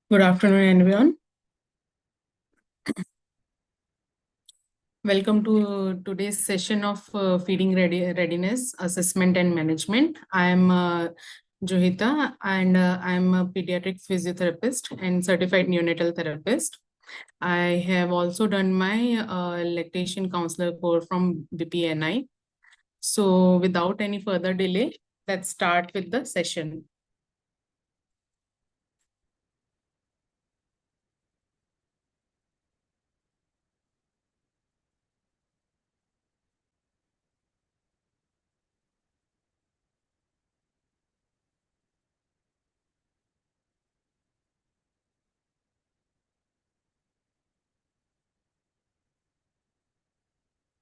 Good afternoon, everyone. Welcome to today's session of Feeding Readiness, Assessment and Management. I am Juhita and I am a pediatric physiotherapist and certified neonatal therapist. I have also done my lactation counselor course from BPNI. So without any further delay, let's start with the session.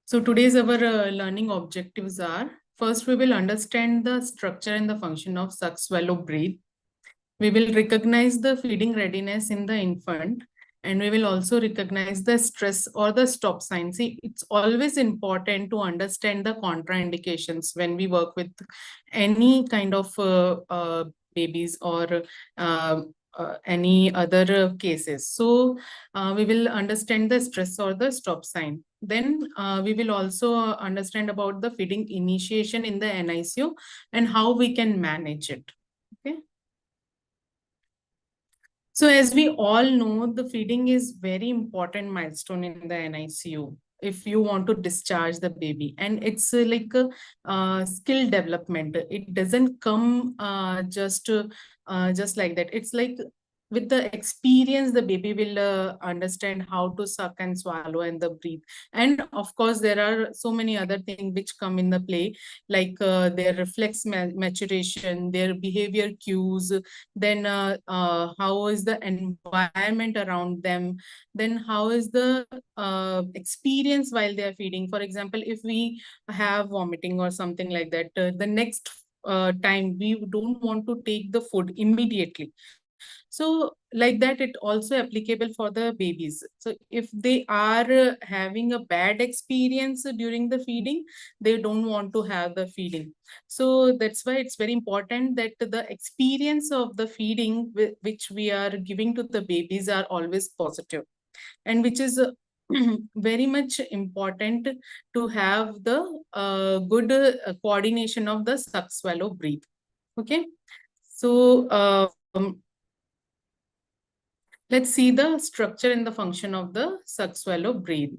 So today's our learning objectives are, first we will understand the structure and the function of suck, swallow, breathe. We will recognize the feeding readiness in the infant, and we will also recognize the stress or the stop sign. See, it's always important to understand the contraindications when we work with any kind of babies or uh, any other cases. So we will understand the stress or the stop sign. Then we will also understand about the feeding initiation in the NICU and how we can manage it. Okay. So as we all know, the feeding is very important milestone in the NICU if you want to discharge the baby, and it's like a skill development. It doesn't come just like that. It's like with the experience the baby will understand how to suck and swallow and the breathe. And of course there are so many other things which come in the play, like their reflex maturation, their behavior cues, then how is the environment around them, then how is the experience while they are feeding. For example, if we have vomiting or something like that, the next time we don't want to take the food immediately. So like that, it also applicable for the babies. So if they are having a bad experience during the feeding, they don't want to have the feeding. So that's why it's very important that the experience of the feeding which we are giving to the babies are always positive, and which is very much important to have the good coordination of the suck, swallow, breathe. Okay. So let's see the structure and the function of the suck, swallow, breathe.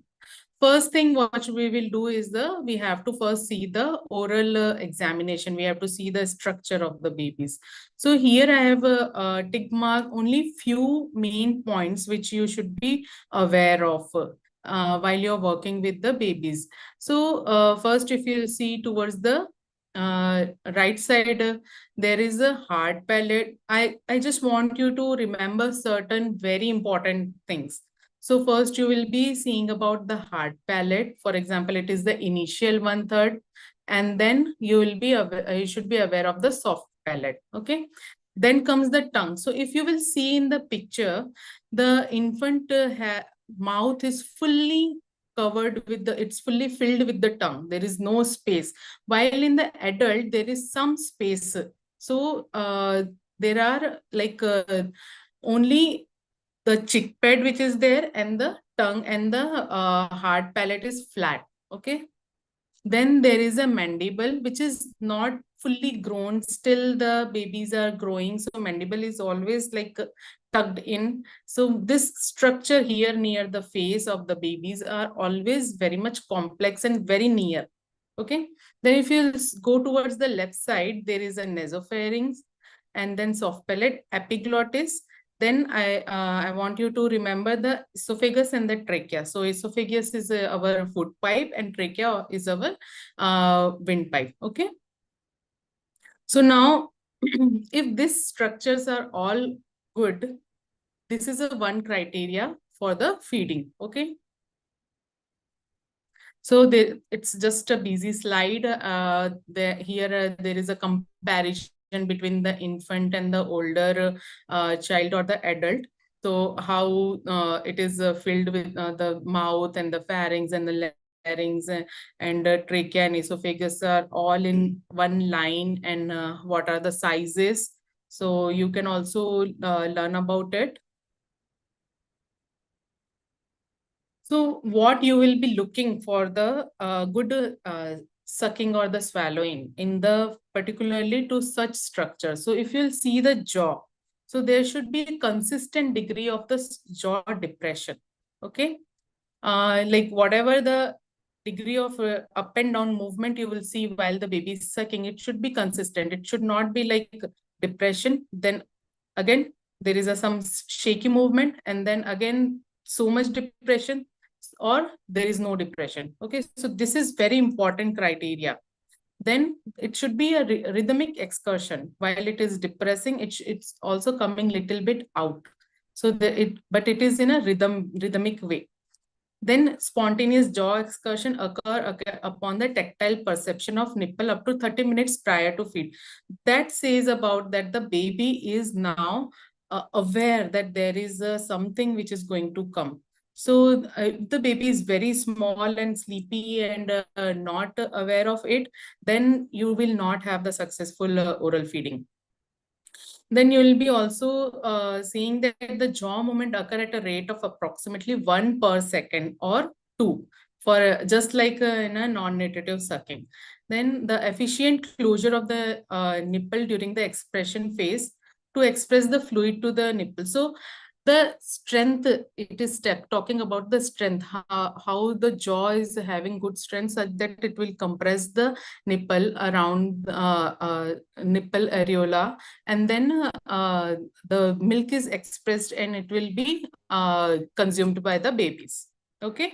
First thing what we will do is we have to first see the oral examination. We have to see the structure of the babies. So here I have a tick mark only few main points which you should be aware of while you're working with the babies. So first, if you see towards the right side, there is a hard palate. I just want you to remember certain very important things. So first you will be seeing about the hard palate. For example, it is the initial 1/3, and then you will be you should be aware of the soft palate. Okay. Then comes the tongue. So if you will see in the picture, the infant mouth is fully covered with it's fully filled with the tongue. There is no space. While in the adult, there is some space. So there are like only the chick pad which is there, and the tongue and the hard palate is flat. Okay. Then there is a mandible which is not fully grown. Still the babies are growing. So mandible is always like tucked in. So this structure here near the face of the babies are always very much complex and very near. Okay. Then if you go towards the left side, there is a nasopharynx, and then soft palate, epiglottis. Then I want you to remember the esophagus and the trachea. So esophagus is our food pipe, and trachea is our windpipe. Okay. So now, if these structures are all good, this is a one criteria for the feeding. Okay. So it's just a busy slide. Here there is a comparison between the infant and the older child or the adult. So how it is filled with the mouth and the pharynx and the larynx and trachea and esophagus are all in one line, and what are the sizes. So you can also learn about it. So what you will be looking for the good sucking or the swallowing in the particularly to such structure. So if you'll see the jaw, so there should be a consistent degree of the jaw depression. Okay. Like whatever the degree of up and down movement you will see while the baby is sucking, it should be consistent. It should not be like depression. Then again, there is a some shaky movement, and then again, so much depression, or there is no depression. Okay, so this is very important criteria. Then it should be a rhythmic excursion. While it is depressing, it's also coming little bit out. So but it is in a rhythmic way. Then spontaneous jaw excursion occur upon the tactile perception of nipple up to 30 minutes prior to feed. That says about that the baby is now aware that there is something which is going to come. So if the baby is very small and sleepy and not aware of it, then you will not have the successful oral feeding. Then you will be also seeing that the jaw movement occur at a rate of approximately 1 per second or 2 for just like in a non-natative sucking. Then the efficient closure of the nipple during the expression phase to express the fluid to the nipple. So the strength, it is talking about the strength, how the jaw is having good strength such that it will compress the nipple around nipple areola, and then the milk is expressed and it will be consumed by the babies. Okay.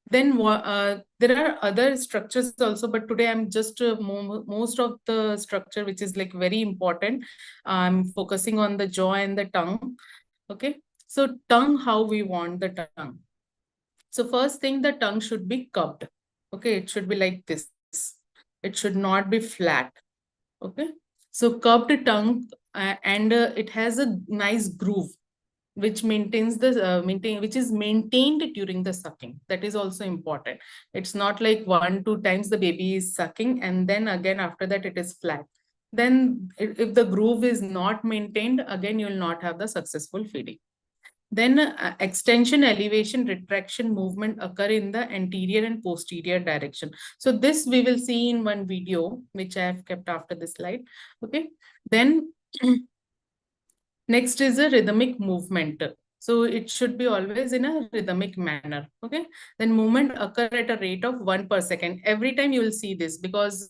Then there are other structures also, but today I'm just most of the structure which is like very important. I'm focusing on the jaw and the tongue. Okay. So tongue, how we want the tongue. So first thing, the tongue should be cupped. Okay. It should be like this. It should not be flat. Okay. So cupped tongue and it has a nice groove which maintains the which is maintained during the sucking. That is also important. It's not like 1-2 times the baby is sucking and then again after that it is flat. Then if the groove is not maintained, again you will not have the successful feeding. Then extension, elevation, retraction movement occur in the anterior and posterior direction. So this we will see in one video, which I have kept after this slide. Okay. Then next is a rhythmic movement. So it should be always in a rhythmic manner. Okay. Then movement occur at a rate of 1 per second. Every time you will see this because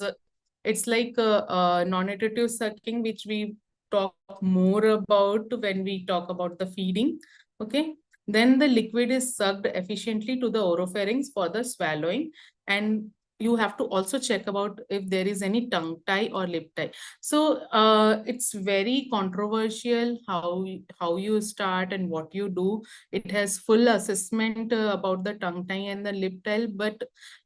it's like non-nutritive sucking, which we talk more about when we talk about the feeding. Okay. Then the liquid is sucked efficiently to the oropharynx for the swallowing. And you have to also check about if there is any tongue tie or lip tie. So it's very controversial how you start and what you do. It has full assessment about the tongue tie and the lip tie, but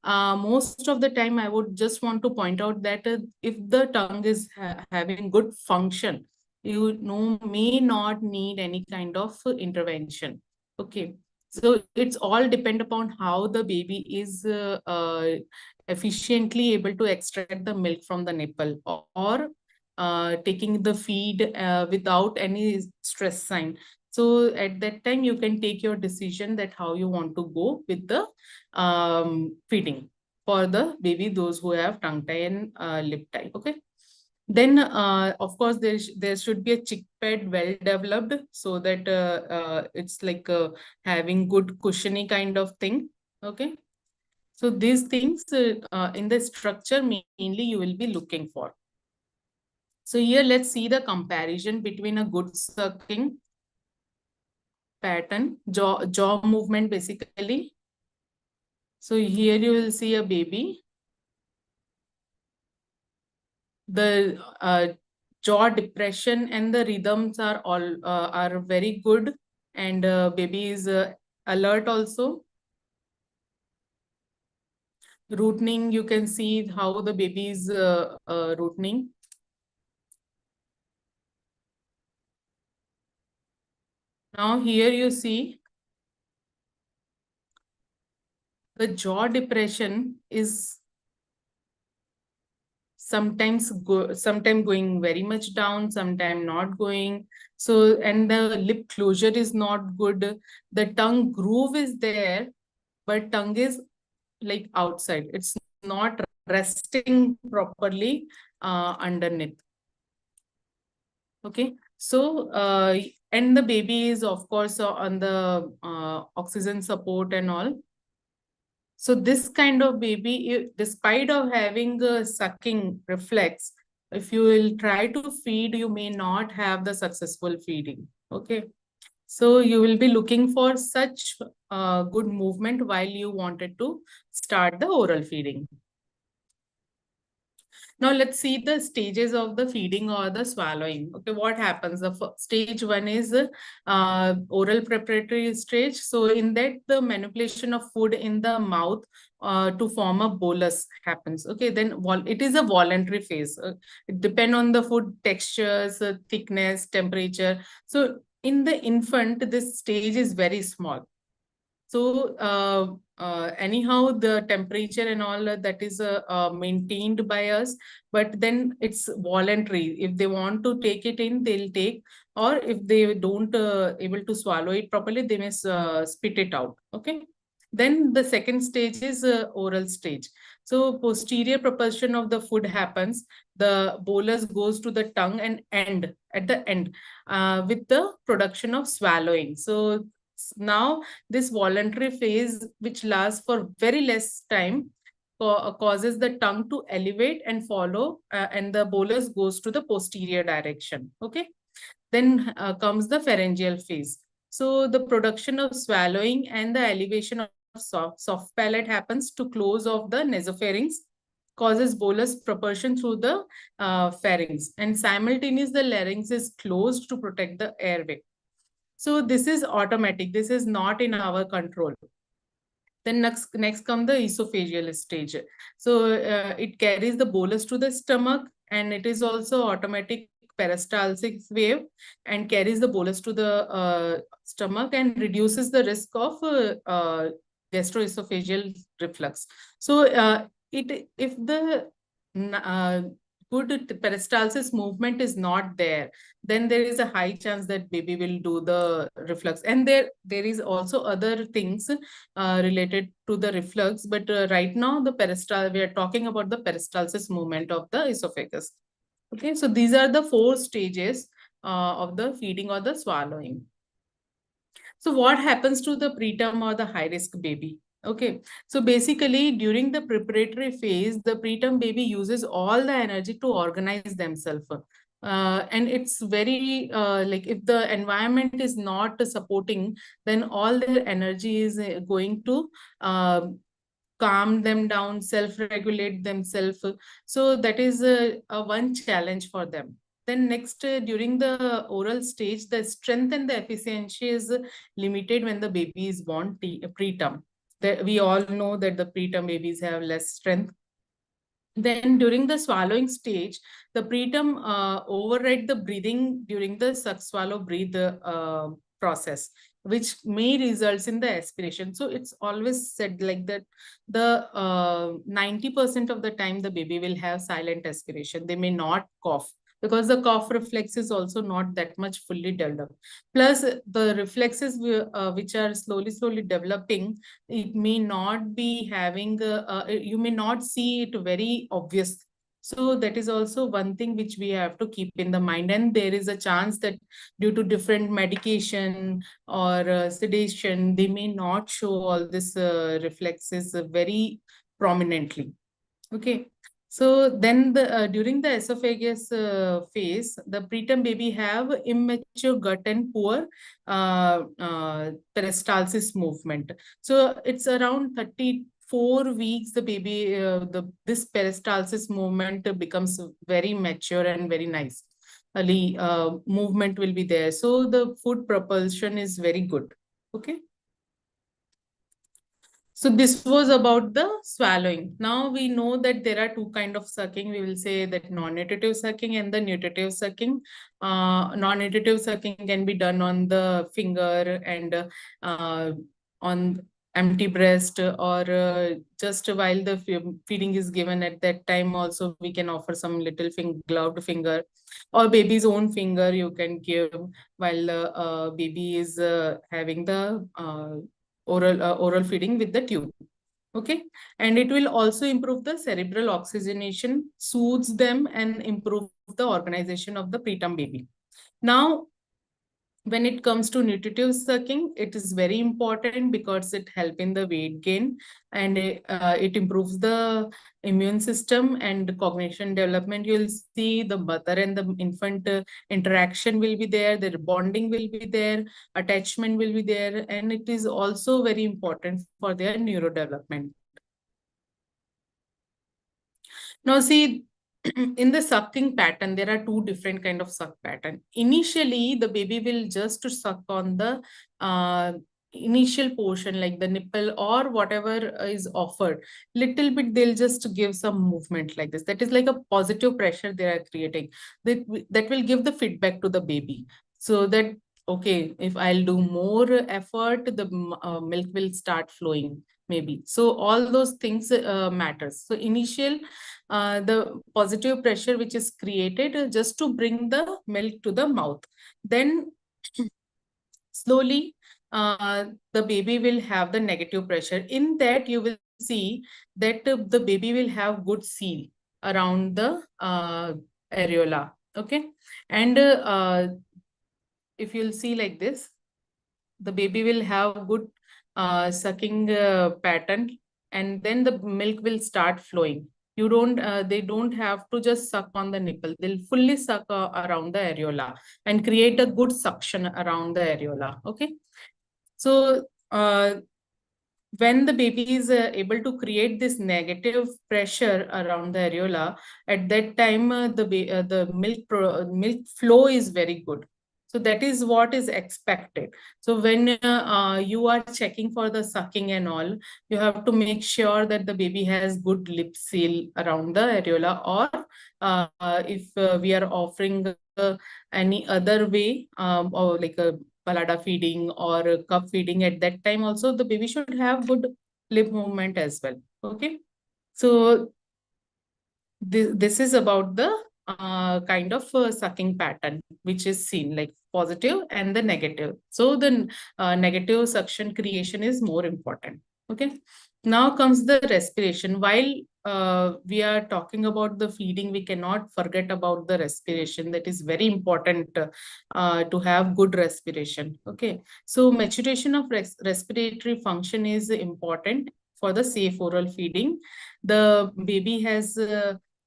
most of the time I would just want to point out that if the tongue is having good function, you know, may not need any kind of intervention. Okay. So it's all depend upon how the baby is efficiently able to extract the milk from the nipple, or taking the feed without any stress sign. So at that time, you can take your decision that how you want to go with the feeding for the baby, those who have tongue tie and lip tie. Okay. Then, of course, there should be a chick pad well developed so that it's like having good cushiony kind of thing. Okay. So these things in the structure mainly you will be looking for. So here let's see the comparison between a good sucking pattern, jaw movement basically. So here you will see a baby. The jaw depression and the rhythms are all are very good, and baby is alert also. Rooting, you can see how the baby is rooting. Now here you see the jaw depression is sometimes going very much down, sometimes not going. So, and the lip closure is not good. The tongue groove is there, but tongue is like outside. It's not resting properly underneath. Okay. So, and the baby is, of course, on the oxygen support and all. So this kind of baby, despite of having a sucking reflex, if you will try to feed, you may not have the successful feeding. Okay. So you will be looking for such good movement while you wanted to start the oral feeding. Now let's see the stages of the feeding or the swallowing. Okay, what happens? The stage one is oral preparatory stage. So in that, the manipulation of food in the mouth to form a bolus happens. Okay, then it is a voluntary phase. It depends on the food textures, thickness, temperature. So in the infant, this stage is very small. So anyhow, the temperature and all that is maintained by us, but then it's voluntary. If they want to take it in, they'll take, or if they don't able to swallow it properly, they may spit it out. Okay. Then the second stage is oral stage. So posterior propulsion of the food happens. The bolus goes to the tongue and end at the end with the production of swallowing. So now this voluntary phase, which lasts for very less time, causes the tongue to elevate and follow, and the bolus goes to the posterior direction. Okay. Then comes the pharyngeal phase. So the production of swallowing and the elevation of soft palate happens to close of the nasopharynx, causes bolus propulsion through the pharynx, and simultaneously the larynx is closed to protect the airway. So this is automatic. This is not in our control. Then next come the esophageal stage. So it carries the bolus to the stomach, and it is also automatic peristaltic wave and carries the bolus to the stomach and reduces the risk of gastroesophageal reflux. So if the good peristalsis movement is not there, then there is a high chance that baby will do the reflux. And there is also other things related to the reflux, but right now we are talking about the peristalsis movement of the esophagus. Okay, so these are the 4 stages of the feeding or the swallowing. So what happens to the preterm or the high risk baby? Okay, so basically during the preparatory phase, the preterm baby uses all the energy to organize themselves. And it's very like if the environment is not supporting, then all their energy is going to calm them down, self-regulate themselves. So that is one challenge for them. Then next, during the oral stage, the strength and the efficiency is limited when the baby is born preterm. We all know that the preterm babies have less strength. Then during the swallowing stage, the preterm override the breathing during the suck, swallow, breathe process, which may results in the aspiration. So it's always said like that the 90% of the time the baby will have silent aspiration. They may not cough, because the cough reflex is also not that much fully developed. Plus the reflexes which are slowly developing, it may not be having, you may not see it very obvious. So that is also one thing which we have to keep in the mind. And there is a chance that due to different medication or sedation, they may not show all this reflexes very prominently. Okay. So then during the esophagus phase, the preterm baby have immature gut and poor peristalsis movement. So it's around 34 weeks, the baby, this peristalsis movement becomes very mature and very nice. Early movement will be there. So the food propulsion is very good. Okay. So this was about the swallowing. Now we know that there are 2 kinds of sucking. We will say that non-nutritive sucking and the nutritive sucking. Non-nutritive sucking can be done on the finger and on empty breast, or just while the feeding is given, at that time also we can offer some little gloved finger or baby's own finger you can give while the baby is having the oral feeding with the tube. Okay, and it will also improve the cerebral oxygenation, soothes them, and improve the organization of the preterm baby. Now, when it comes to nutritive sucking, it is very important because it helps in the weight gain, and it improves the immune system and cognition development. You'll see the mother and the infant interaction will be there, their bonding will be there, attachment will be there, and it is also very important for their neurodevelopment. Now see, in the sucking pattern, there are two different kind of suck pattern. Initially, the baby will just suck on the initial portion, like the nipple or whatever is offered. Little bit, they'll just give some movement like this. That is like a positive pressure they are creating. That will give the feedback to the baby. So that, okay, if I'll do more effort, the milk will start flowing maybe. So all those things matters. So initial, the positive pressure which is created just to bring the milk to the mouth. Then slowly, the baby will have the negative pressure. In that, you will see that the baby will have good seal around the areola. Okay, and if you'll see like this, the baby will have good sucking pattern, and then the milk will start flowing. You don't, they don't have to just suck on the nipple. They'll fully suck around the areola and create a good suction around the areola. Okay. So when the baby is able to create this negative pressure around the areola, at that time the milk flow is very good. So that is what is expected. So when you are checking for the sucking and all, you have to make sure that the baby has good lip seal around the areola, or if we are offering any other way, or like a palada feeding or cup feeding, at that time also the baby should have good lip movement as well. Okay. So this is about the kind of sucking pattern which is seen, like positive and the negative. So the negative suction creation is more important. Okay. Now comes the respiration. While we are talking about the feeding, we cannot forget about the respiration. That is very important to have good respiration. Okay. So maturation of respiratory function is important for the safe oral feeding. The baby has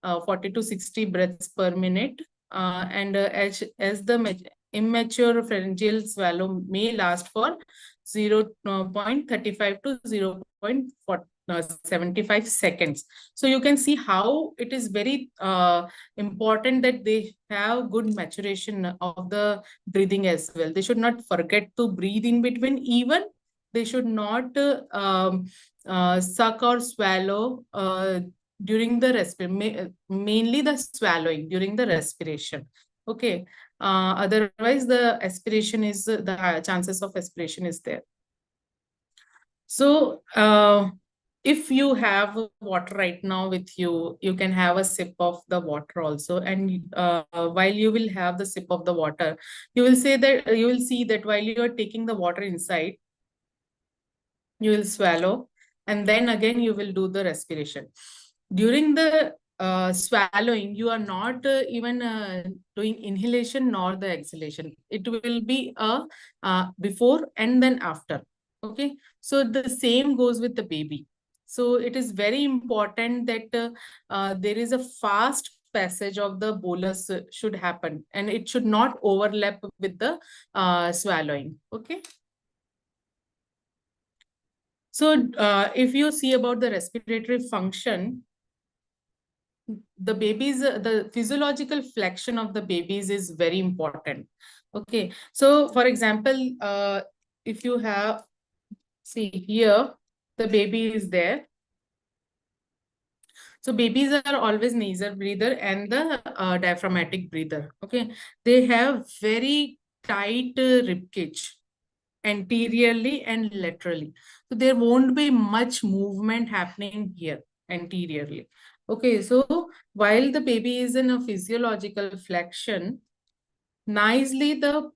40 to 60 breaths per minute. And as the immature pharyngeal swallow may last for 0.35 to 0.75 seconds. So you can see how it is very important that they have good maturation of the breathing as well. They should not forget to breathe in between. Even they should not suck or swallow during the respiration, mainly the swallowing during the respiration. Okay. Otherwise, the aspiration is the chances of aspiration is there. So if you have water right now with you, you can have a sip of the water also. And while you will have the sip of the water, you will say that you will see that while you are taking the water inside, you will swallow, and then again you will do the respiration. During the swallowing, you are not even doing inhalation nor the exhalation. It will be a before and then after. Okay, so the same goes with the baby. So it is very important that there is a fast passage of the bolus should happen, and it should not overlap with the swallowing. Okay. So if you see about the respiratory function, the babies, the physiological flexion of the babies is very important. Okay. So for example, if you have, see here, the baby is there. So babies are always nasal breather and the diaphragmatic breather. Okay. They have very tight rib cage. anteriorly and laterally. So there won't be much movement happening here anteriorly. Okay, so while the baby is in a physiological flexion, nicely the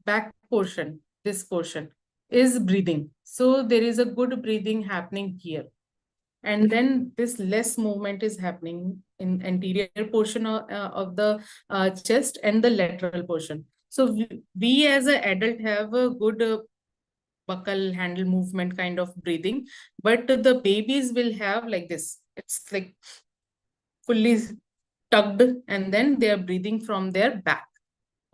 back portion, this portion, is breathing. So there is a good breathing happening here. And then this less movement is happening in anterior portion of the chest and the lateral portion. So we as an adult have a good buckle handle movement kind of breathing, but the babies will have like this. It's like fully tucked, and then they are breathing from their back.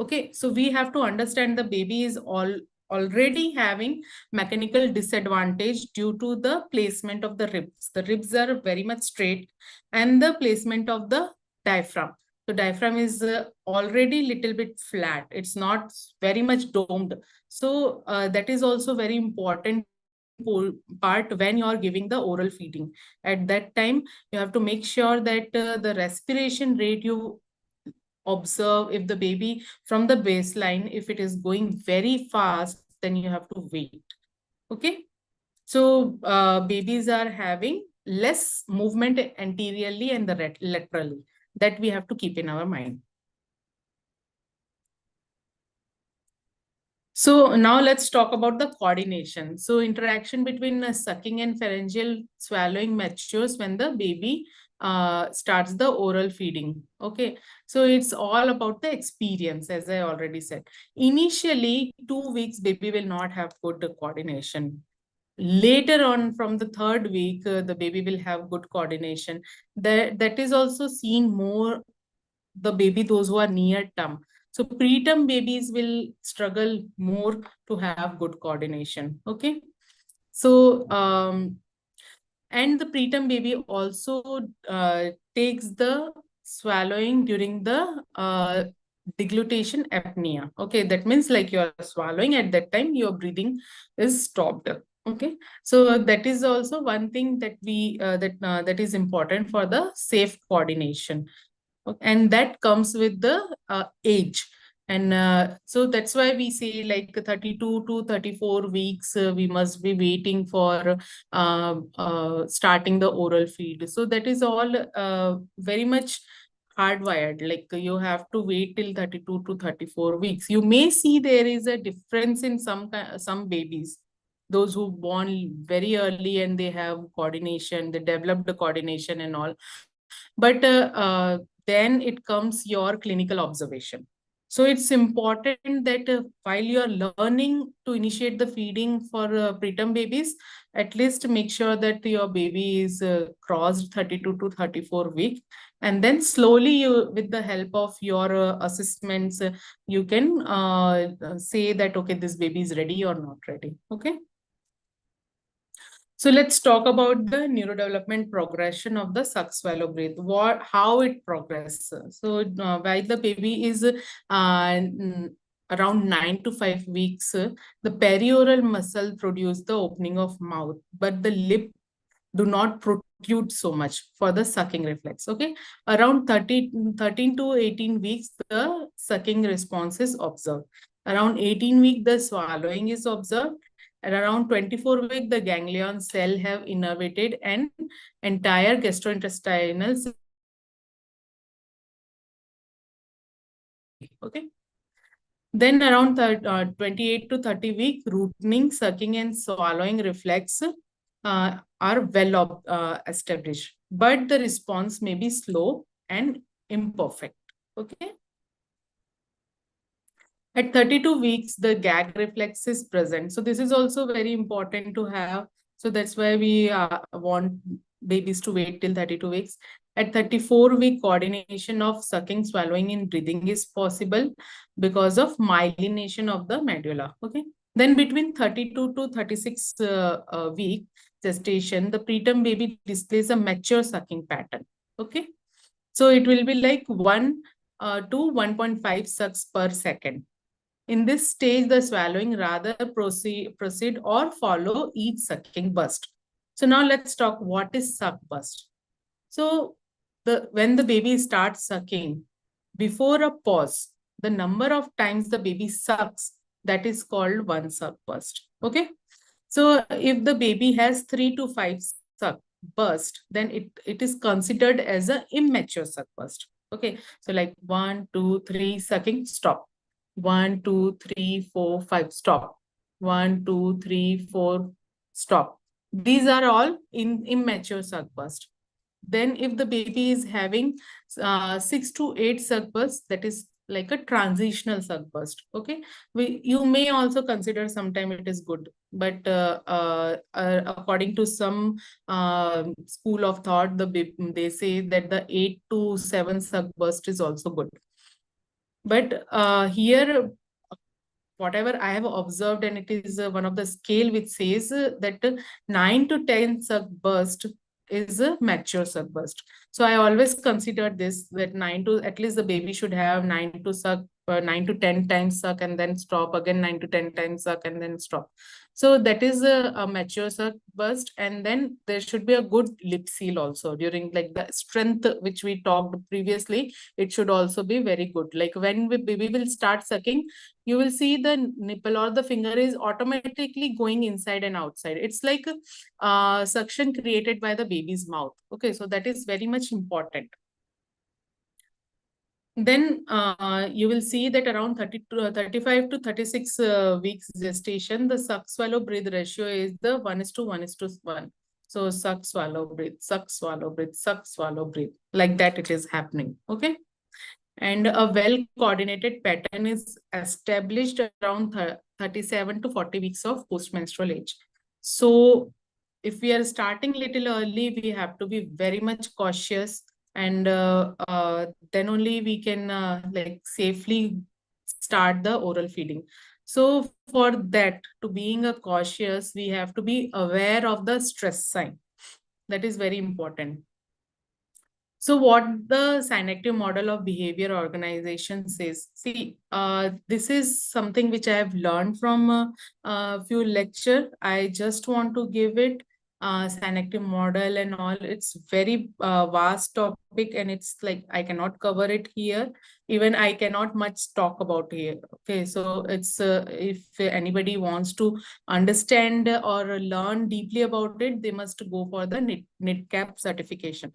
Okay, so we have to understand the baby is already having mechanical disadvantage due to the placement of the ribs. The ribs are very much straight, and the placement of the diaphragm. The diaphragm is already little bit flat. It's not very much domed. So that is also very important part when you are giving the oral feeding. At that time, you have to make sure that the respiration rate you observe. If the baby from the baseline, if it is going very fast, then you have to wait. Okay, so babies are having less movement anteriorly and the laterally. That we have to keep in our mind. So now let's talk about the coordination. So interaction between sucking and pharyngeal swallowing matures when the baby starts the oral feeding. Okay, so it's all about the experience, as I already said. Initially, 2 weeks, baby will not have good coordination. Later on, from the third week, the baby will have good coordination. That is also seen more the baby, those who are near term. So preterm babies will struggle more to have good coordination. Okay. So, and the preterm baby also takes the swallowing during the deglutition apnea. Okay. That means like you're swallowing at that time, your breathing is stopped. Okay. So that is also one thing that that is important for the safe coordination. And that comes with the age. And so that's why we say like 32 to 34 weeks, we must be waiting for starting the oral feed. So that is all very much hardwired. Like you have to wait till 32 to 34 weeks. You may see there is a difference in some babies, those who born very early and they have coordination, they developed the coordination and all. But then it comes your clinical observation. So it's important that while you are learning to initiate the feeding for preterm babies, at least make sure that your baby is crossed 32 to 34 weeks. And then slowly, you, with the help of your assessments, you can say that, okay, this baby is ready or not ready. Okay. So let's talk about the neurodevelopment progression of the suck swallow breathe. How it progresses. So while the baby is around 9 to 5 weeks, the perioral muscle produce the opening of mouth, but the lip do not protrude so much for the sucking reflex. Okay, around 13 to 18 weeks, the sucking response is observed. Around 18 weeks, the swallowing is observed. At around 24 weeks, the ganglion cell have innervated and entire gastrointestinal. Okay. Then around 28 to 30 weeks, rooting, sucking, and swallowing reflex are well established, but the response may be slow and imperfect. Okay. At 32 weeks, the gag reflex is present. So this is also very important to have. So that's why we want babies to wait till 32 weeks. At 34-week, coordination of sucking, swallowing, and breathing is possible because of myelination of the medulla. Okay. Then between 32 to 36 week gestation, the preterm baby displays a mature sucking pattern. Okay. So it will be like 1 to 1.5 sucks per second. In this stage, the swallowing rather proceed or follow each sucking burst. So now let's talk what is suck burst. So when the baby starts sucking, before a pause, the number of times the baby sucks that is called one suck burst. Okay. So if the baby has 3 to 5 suck burst, then it is considered as an immature suck burst. Okay. So like 1, 2, 3, sucking, stop. 1, 2, 3, 4, 5, stop. 1, 2, 3, 4, stop. These are all in immature suck burst. Then if the baby is having 6 to 8 suck bursts, that is like a transitional suck burst. Okay. You may also consider sometime it is good, but according to some school of thought, they say that the 8 to 7 suck burst is also good. But here, whatever I have observed, and it is one of the scale which says that 9 to 10 suck burst is a mature suck burst. So I always consider this, that 9 to, at least the baby should have 9 to suck, 9 to 10 times suck and then stop, again 9 to 10 times suck and then stop. So that is a mature suck burst. And then there should be a good lip seal also during like the strength which we talked previously. It should also be very good. Like when baby will start sucking, you will see the nipple or the finger is automatically going inside and outside. It's like suction created by the baby's mouth. Okay, so that is very much important. Then you will see that around 35 to 36 weeks gestation, the suck, swallow, breathe ratio is the 1:1:1. So suck, swallow, breathe, suck, swallow, breathe, suck, swallow, breathe. Like that it is happening. Okay. And a well-coordinated pattern is established around 37 to 40 weeks of postmenstrual age. So if we are starting little early, we have to be very much cautious, and then only we can like safely start the oral feeding. So for that, to being a cautious, we have to be aware of the stress sign. That is very important. So what the synactive model of behavior organization says, see, this is something which I have learned from a few lecture. I just want to give it synactive model and all. It's very vast topic, and it's like I cannot cover it here. Even I cannot much talk about here. Okay, so it's if anybody wants to understand or learn deeply about it, they must go for the NITCAP certification.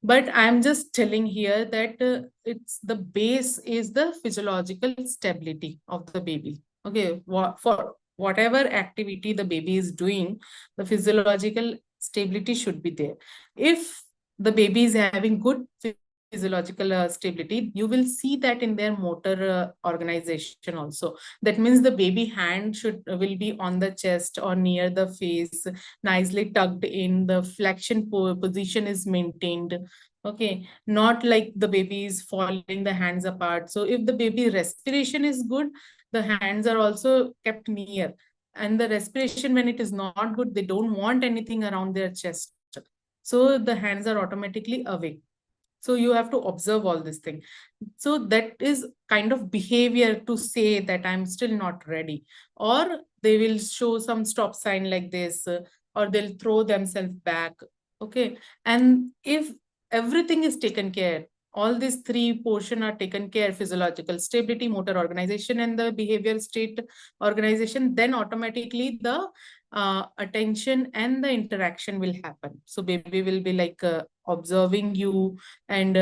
But I'm just telling here that it's the base is the physiological stability of the baby. Okay, for whatever activity the baby is doing, the physiological stability should be there. If the baby is having good physiological stability, you will see that in their motor organization also. That means the baby hand will be on the chest or near the face, nicely tucked in, the flexion position is maintained. Okay, not like the baby is falling the hands apart. So if the baby respiration is good, the hands are also kept near. And the respiration, when it is not good, they don't want anything around their chest. So the hands are automatically away. So you have to observe all this thing. So that is kind of behavior to say that I'm still not ready. Or they will show some stop sign like this, or they'll throw themselves back. Okay. And if everything is taken care, all these three portion are taken care, physiological stability, motor organization, and the behavioral state organization, then automatically the attention and the interaction will happen. So baby will be like observing you and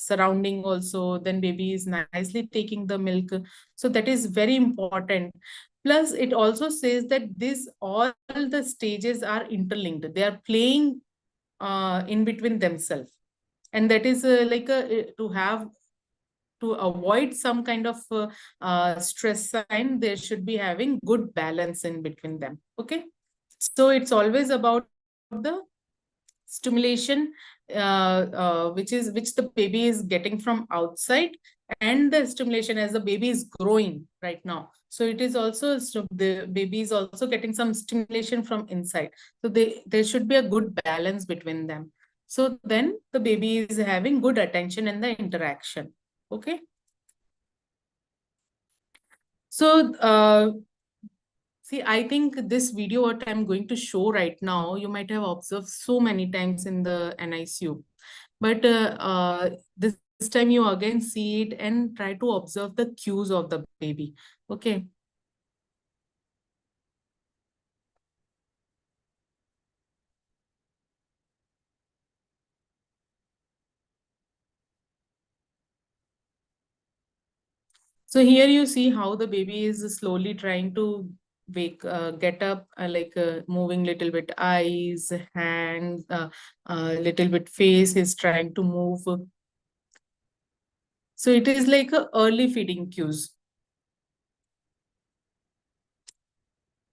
surrounding also. Then baby is nicely taking the milk. So that is very important. Plus it also says that this all the stages are interlinked. They are playing in between themselves. And that is to avoid some kind of stress sign, they should be having good balance in between them. Okay. So it's always about the stimulation which the baby is getting from outside, and the stimulation as the baby is growing right now. So it is also, so the baby is also getting some stimulation from inside. So there should be a good balance between them. So then the baby is having good attention and the interaction. Okay. So see, I think this video what I'm going to show right now, you might have observed so many times in the NICU. But this time you again see it and try to observe the cues of the baby. Okay. So here you see how the baby is slowly trying to get up, moving little bit eyes, hands, little bit face is trying to move. So it is like a early feeding cues.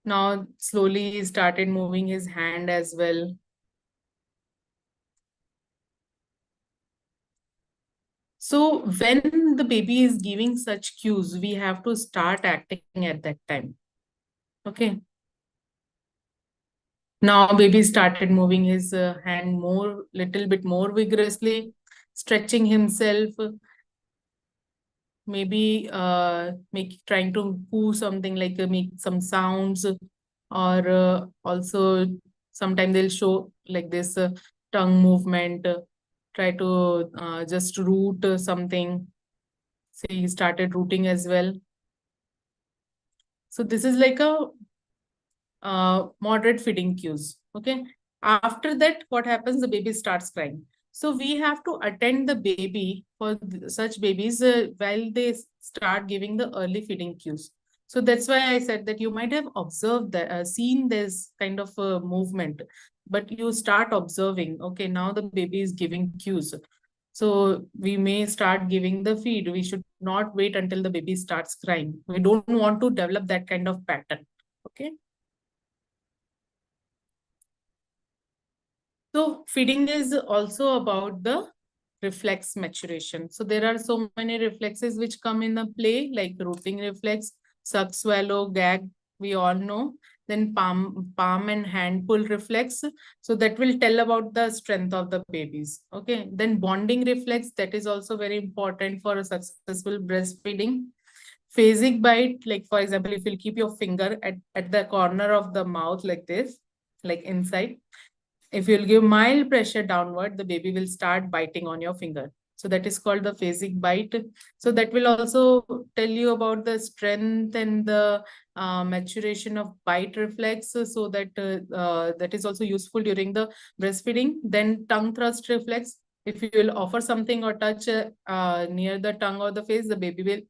Now slowly he started moving his hand as well. So when the baby is giving such cues, we have to start acting at that time. Okay. Now baby started moving his hand little bit more vigorously, stretching himself, maybe trying to poo something like make some sounds, or also sometimes they'll show like this tongue movement, try to just root something. So he started rooting as well. So this is like a moderate feeding cues. Okay. After that, what happens? The baby starts crying. So we have to attend the baby for such babies while they start giving the early feeding cues. So that's why I said that you might have observed that, seen this kind of movement, but you start observing, okay, now the baby is giving cues. So we may start giving the feed. We should not wait until the baby starts crying. We don't want to develop that kind of pattern. Okay. So feeding is also about the reflex maturation. So there are so many reflexes which come in the play, like rooting reflex, suck, swallow, gag, we all know. Then palm and hand pull reflex. So that will tell about the strength of the babies. Okay. Then bonding reflex, that is also very important for a successful breastfeeding. Phasic bite, like for example, if you'll keep your finger at the corner of the mouth like this, like inside, if you'll give mild pressure downward, the baby will start biting on your finger. So that is called the phasic bite. So that will also tell you about the strength and the maturation of bite reflex. So that that is also useful during the breastfeeding. Then tongue thrust reflex. If you will offer something or touch near the tongue or the face, the baby will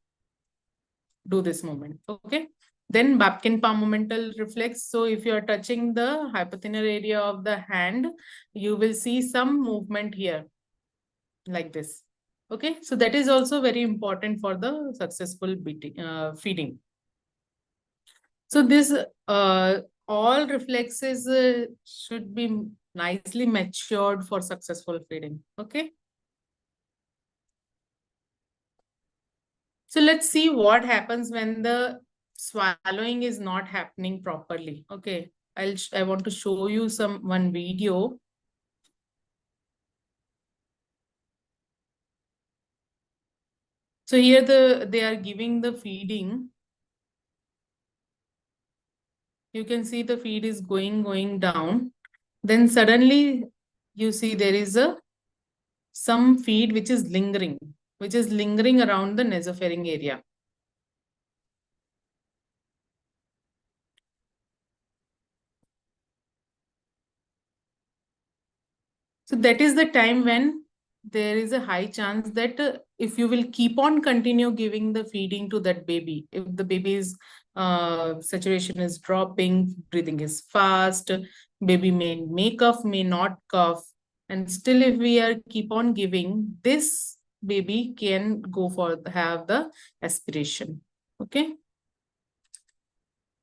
do this movement. Okay. Then Babkin palmamental reflex. So if you are touching the hypothenar area of the hand, you will see some movement here like this. Okay. So that is also very important for the successful feeding. So this all reflexes should be nicely matured for successful feeding. Okay. So let's see what happens when the swallowing is not happening properly. Okay, I want to show you one video. So here they are giving the feeding. You can see the feed is going down. Then suddenly you see there is some feed which is lingering around the nasopharynx area. So that is the time when there is a high chance that if you will keep on continue giving the feeding to that baby, if the baby's saturation is dropping, breathing is fast, baby may cough, may not cough, and still if we are keep on giving, this baby can go for have the aspiration. Okay.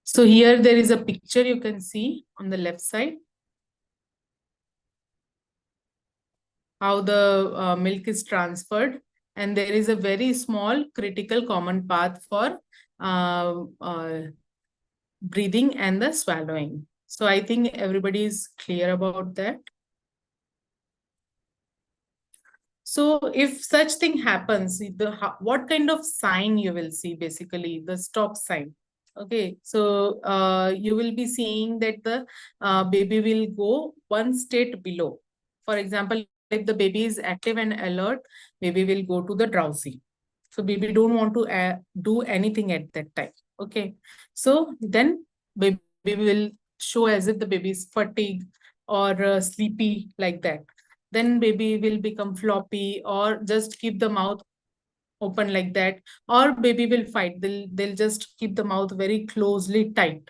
So here there is a picture you can see on the left side, how the milk is transferred, and there is a very small critical common path for uh, uh, breathing and the swallowing. So I think everybody is clear about that. So if such thing happens, what kind of sign you will see? Basically the stop sign. Okay, so you will be seeing that the baby will go one state below. For example, if the baby is active and alert, baby will go to the drowsy. So baby don't want to do anything at that time. Okay. So then baby will show as if the baby is fatigued or sleepy like that. Then baby will become floppy or just keep the mouth open like that, or baby will fight. They'll just keep the mouth very closely tight.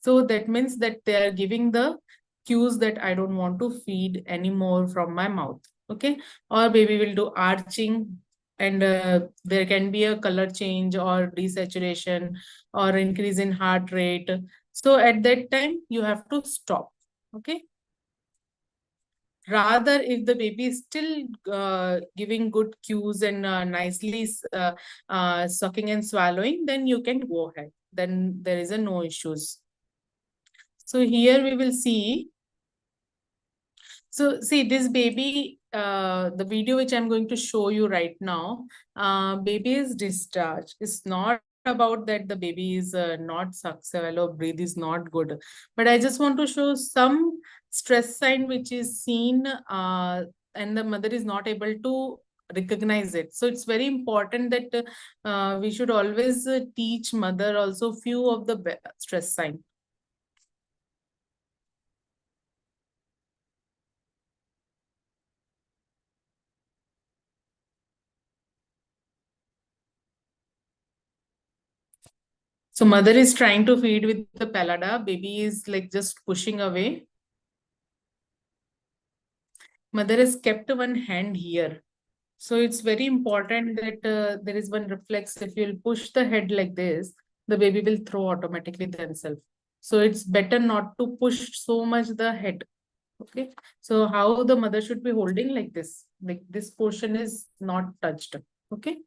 So that means that they are giving the cues that I don't want to feed anymore from my mouth. Okay. Or baby will do arching, and there can be a color change or desaturation or increase in heart rate. So at that time, you have to stop. Okay. Rather, if the baby is still giving good cues and nicely sucking and swallowing, then you can go ahead. Then there is a no issues. So here we will see. So see this baby, the video which I'm going to show you right now, baby is discharged. It's not about that the baby is not successful or breathe is not good. But I just want to show some stress sign which is seen and the mother is not able to recognize it. So it's very important that we should always teach mother also few of the stress sign. So mother is trying to feed with the palada. Baby is like just pushing away. Mother has kept one hand here. So it's very important that there is one reflex. If you'll push the head like this, the baby will throw automatically themselves. So it's better not to push so much the head. Okay. So how the mother should be holding like this portion is not touched. Okay.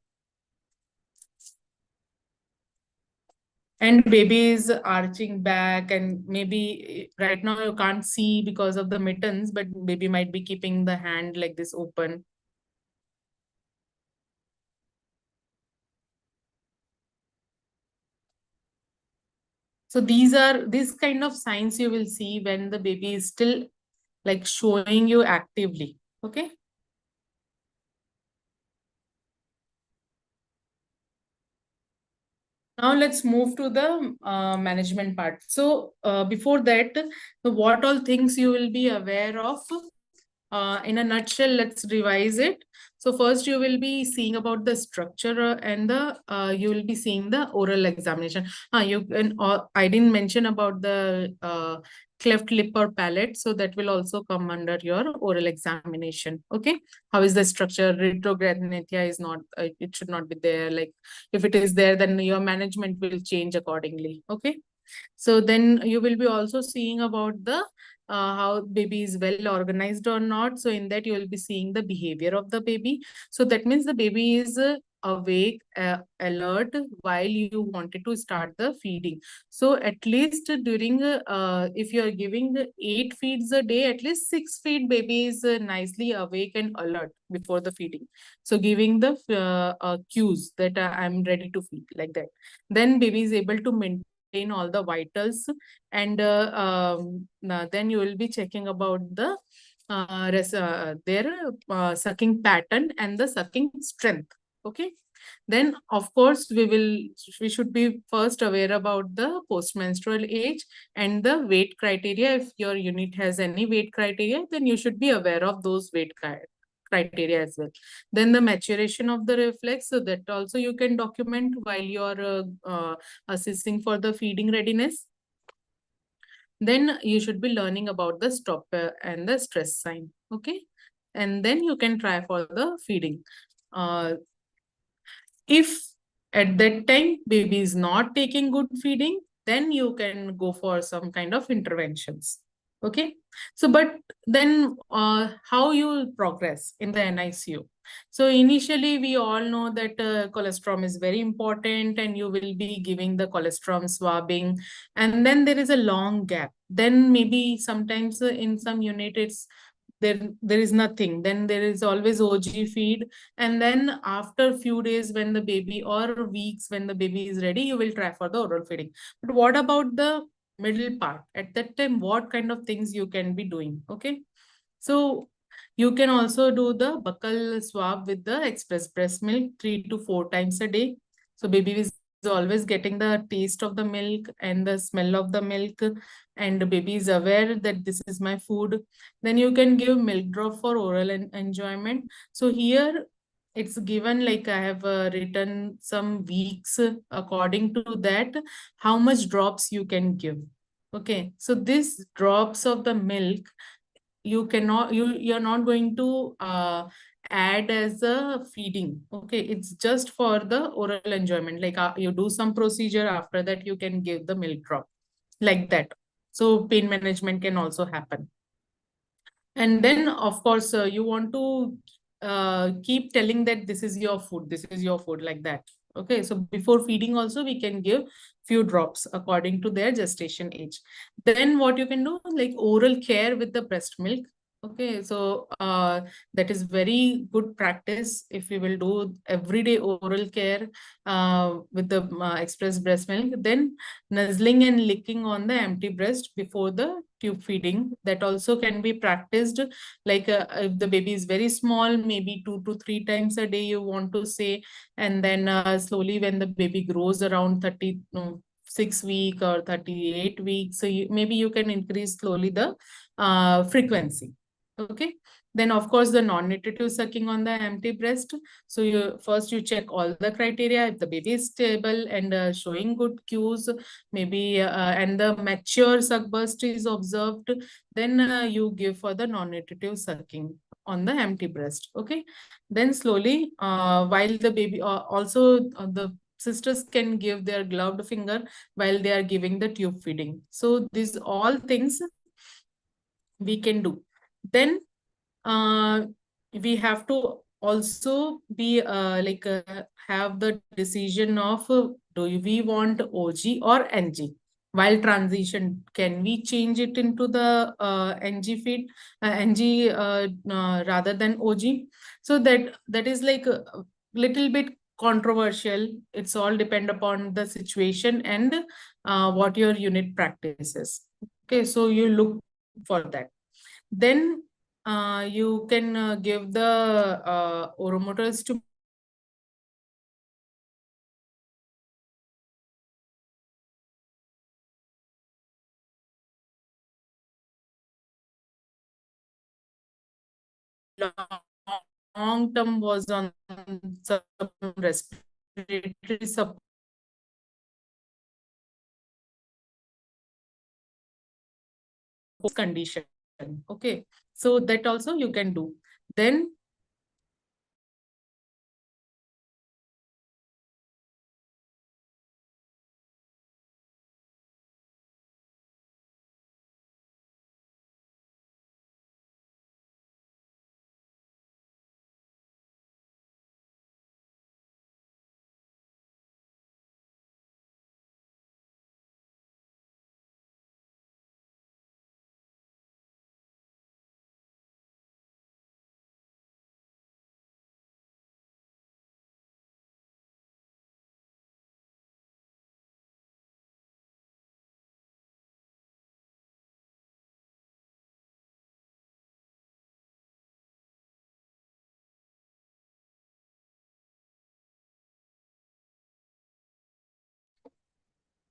And baby is arching back, and maybe right now you can't see because of the mittens, but baby might be keeping the hand like this open. So these kind of signs you will see when the baby is still like showing you actively. Okay. Now let's move to the management part. So before that, what all things you will be aware of? In a nutshell, let's revise it. So first you will be seeing about the structure and the you will be seeing the oral examination. You can I didn't mention about the cleft lip or palate, so that will also come under your oral examination. Okay, how is the structure? Retrogradinatia is not it should not be there. Like if it is there, then your management will change accordingly. Okay. So then you will be also seeing about the how baby is well organized or not. So in that you will be seeing the behavior of the baby. So that means the baby is awake, alert while you wanted to start the feeding. So at least during if you are giving 8 feeds a day, at least 6 feed baby is nicely awake and alert before the feeding. So giving the cues that I'm ready to feed like that. Then baby is able to maintain all the vitals, and then you will be checking about the their sucking pattern and the sucking strength. Okay. Then of course we should be first aware about the postmenstrual age and the weight criteria. If your unit has any weight criteria, then you should be aware of those weight criteria as well. Then the maturation of the reflex, so that also you can document while you're assessing for the feeding readiness. Then you should be learning about the stop and the stress sign. Okay. And then you can try for the feeding. If at that time baby is not taking good feeding, then you can go for some kind of interventions. Okay. So but then how you will progress in the NICU? So initially we all know that colostrum is very important, and you will be giving the colostrum swabbing, and then there is a long gap. Then maybe sometimes in some unit it's there is nothing. Then there is always OG feed, and then after few days when the baby, or weeks when the baby is ready, you will try for the oral feeding. But what about the middle part? At that time, what kind of things you can be doing? Okay. So You can also do the buccal swab with the express breast milk 3 to 4 times a day. So baby is always getting the taste of the milk and the smell of the milk, and the baby is aware that this is my food. Then you can give milk drop for oral enjoyment. So here it's given, like I have written some weeks, according to that how much drops you can give. Okay, so this drops of the milk, you're not going to add as a feeding. Okay, it's just for the oral enjoyment, like you do some procedure, after that you can give the milk drop, like that. So pain management can also happen. And then, of course, you want to keep telling that this is your food, this is your food, like that. Okay, so before feeding also, we can give few drops according to their gestation age. Then what you can do, like oral care with the breast milk. Okay, so that is very good practice if we will do everyday oral care with the express breast milk. Then nuzzling and licking on the empty breast before the tube feeding, that also can be practiced. Like if the baby is very small, maybe 2 to 3 times a day you want to say, and then slowly when the baby grows around 30 no, 6 week or 38 weeks, so maybe you can increase slowly the frequency. Okay, then of course the non-nutritive sucking on the empty breast. So you first you check all the criteria. If the baby is stable and showing good cues, maybe and the mature suck burst is observed, then you give for the non-nutritive sucking on the empty breast. Okay, then slowly while the baby also the sisters can give their gloved finger while they are giving the tube feeding. So these all things we can do. Then uh, we have to also be have the decision of do we want OG or NG while transition. Can we change it into the NG feed, NG rather than OG? So that is like a little bit controversial. It's all depend upon the situation and what your unit practices. Okay, so you look for that. Then you can give the oromotor stimulation. Long term was on some respiratory support condition. Okay, so that also you can do. Then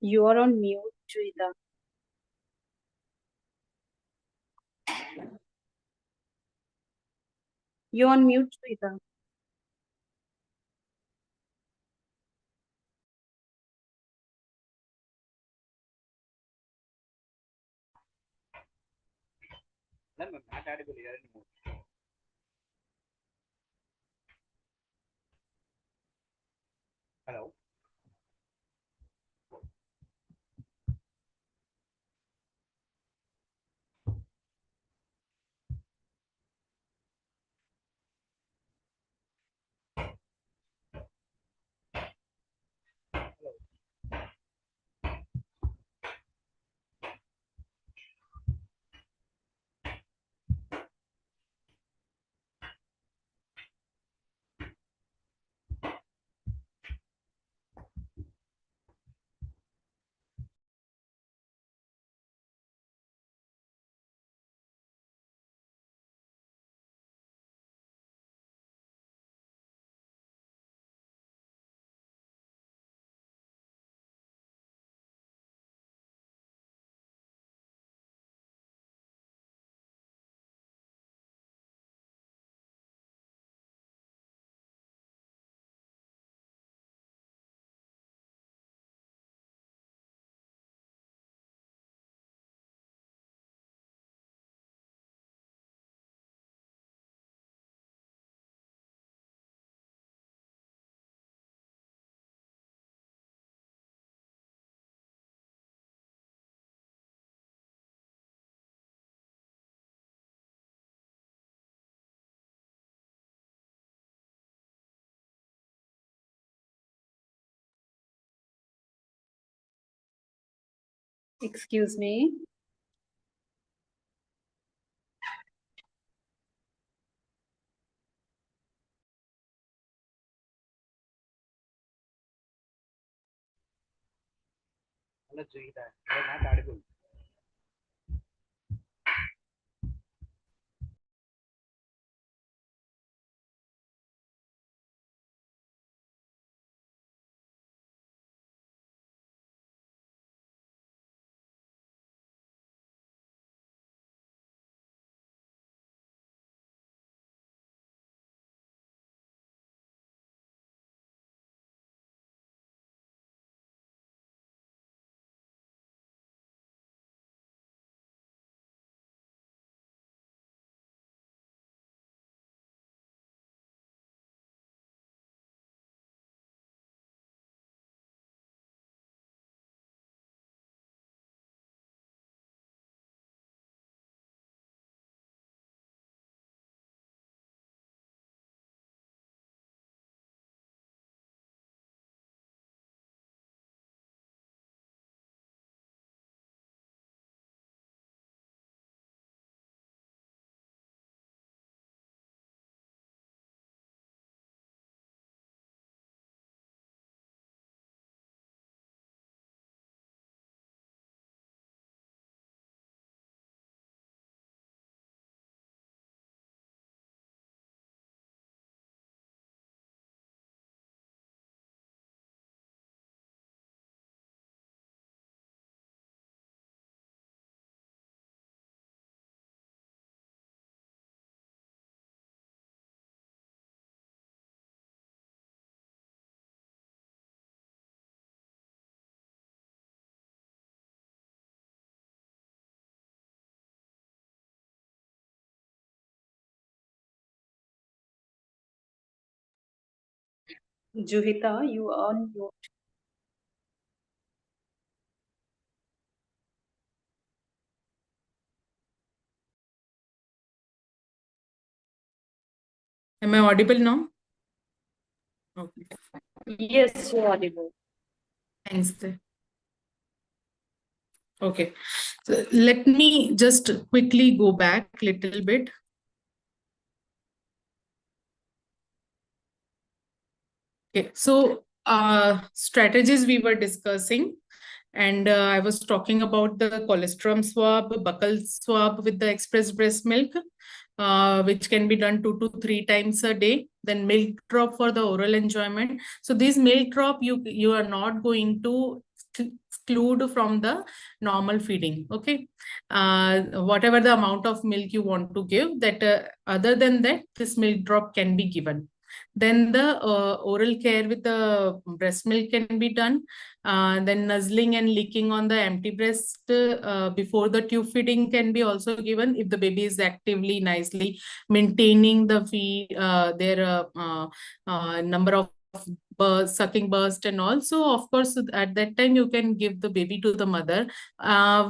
You are on mute, Juhita. You're on mute, Juhita. Hello. Excuse me. Hello, Juhita. You are not audible. Juhita, you are on mute. Am I audible now? Okay. Yes, you're audible. Thanks. Okay. So let me just quickly go back a little bit. Okay. So strategies we were discussing, and I was talking about the colostrum swab, buccal swab with the express breast milk, which can be done 2 to 3 times a day. Then milk drop for the oral enjoyment. So this milk drop, you are not going to exclude from the normal feeding. Okay, whatever the amount of milk you want to give, that other than that, this milk drop can be given. Then the oral care with the breast milk can be done. Then nuzzling and licking on the empty breast before the tube feeding can be also given if the baby is actively, nicely maintaining the feed, their number of sucking burst, and also, of course, at that time you can give the baby to the mother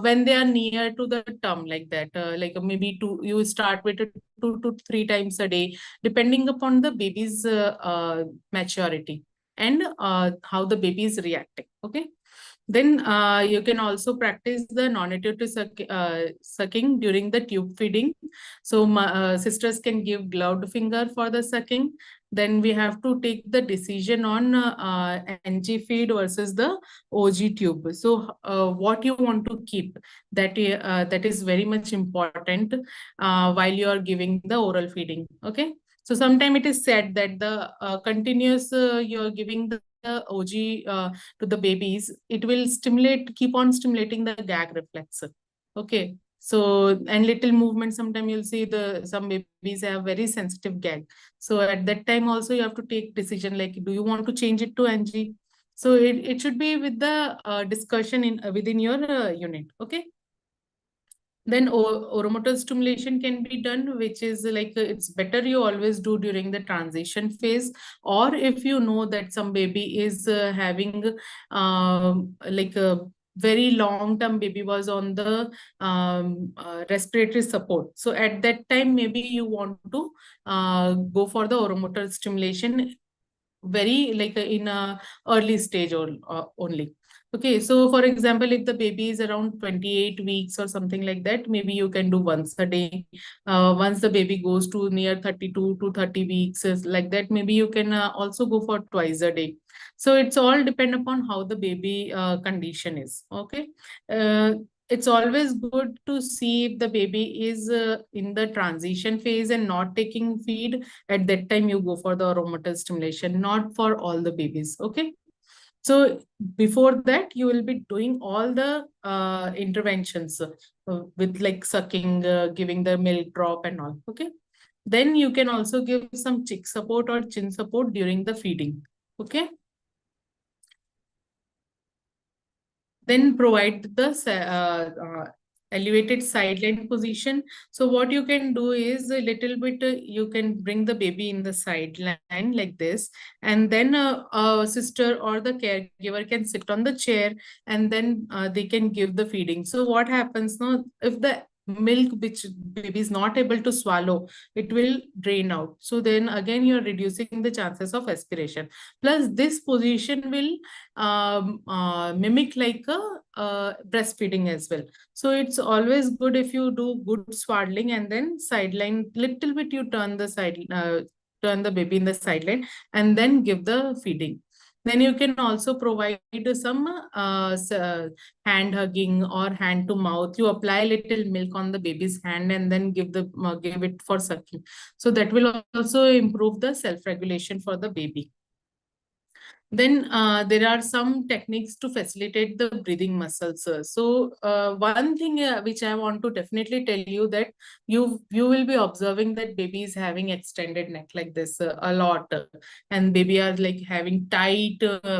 when they are near to the term, like that. Like maybe you start with 2 to 3 times a day, depending upon the baby's maturity and how the baby is reacting. Okay. Then you can also practice the non-native sucking during the tube feeding. So sisters can give gloved finger for the sucking. Then we have to take the decision on NG feed versus the OG tube. So what you want to keep, that is very much important while you are giving the oral feeding. Okay. So sometimes it is said that the continuous you're giving the OG to the babies, it will keep on stimulating the gag reflex. Okay. So, and little movement, sometimes you'll see some babies have very sensitive gag. So at that time also you have to take decision, like, do you want to change it to NG? So it should be with the discussion within your unit. Okay. Then oromotor stimulation can be done, which is like it's better you always do during the transition phase, or if you know that some baby is having like a very long-term baby was on the respiratory support. So at that time, maybe you want to go for the oromotor stimulation very like in a early stage or only. Okay, so for example, if the baby is around 28 weeks or something like that, maybe you can do once a day. Once the baby goes to near 32 to 30 weeks, is like that, maybe you can also go for twice a day. So it's all depend upon how the baby condition is. Okay. Uh, it's always good to see if the baby is in the transition phase and not taking feed. At that time, you go for the oromotor stimulation, not for all the babies. Okay. So before that, you will be doing all the interventions with like sucking, giving the milk drop and all. Okay. Then you can also give some cheek support or chin support during the feeding. Okay. Then provide the elevated sideline position. So what you can do is a little bit, you can bring the baby in the sideline like this, and then a sister or the caregiver can sit on the chair, and then they can give the feeding. So what happens now, if the milk which baby is not able to swallow, it will drain out. So then again, you're reducing the chances of aspiration. Plus this position will mimic like a breastfeeding as well. So it's always good if you do good swaddling and then sideline little bit, you turn the turn the baby in the sideline and then give the feeding. Then you can also provide some hand hugging or hand to mouth. You apply little milk on the baby's hand and then give it for sucking. So that will also improve the self-regulation for the baby. Then there are some techniques to facilitate the breathing muscles. So one thing which I want to definitely tell you, that you will be observing that baby is having extended neck like this a lot, and baby are like having tight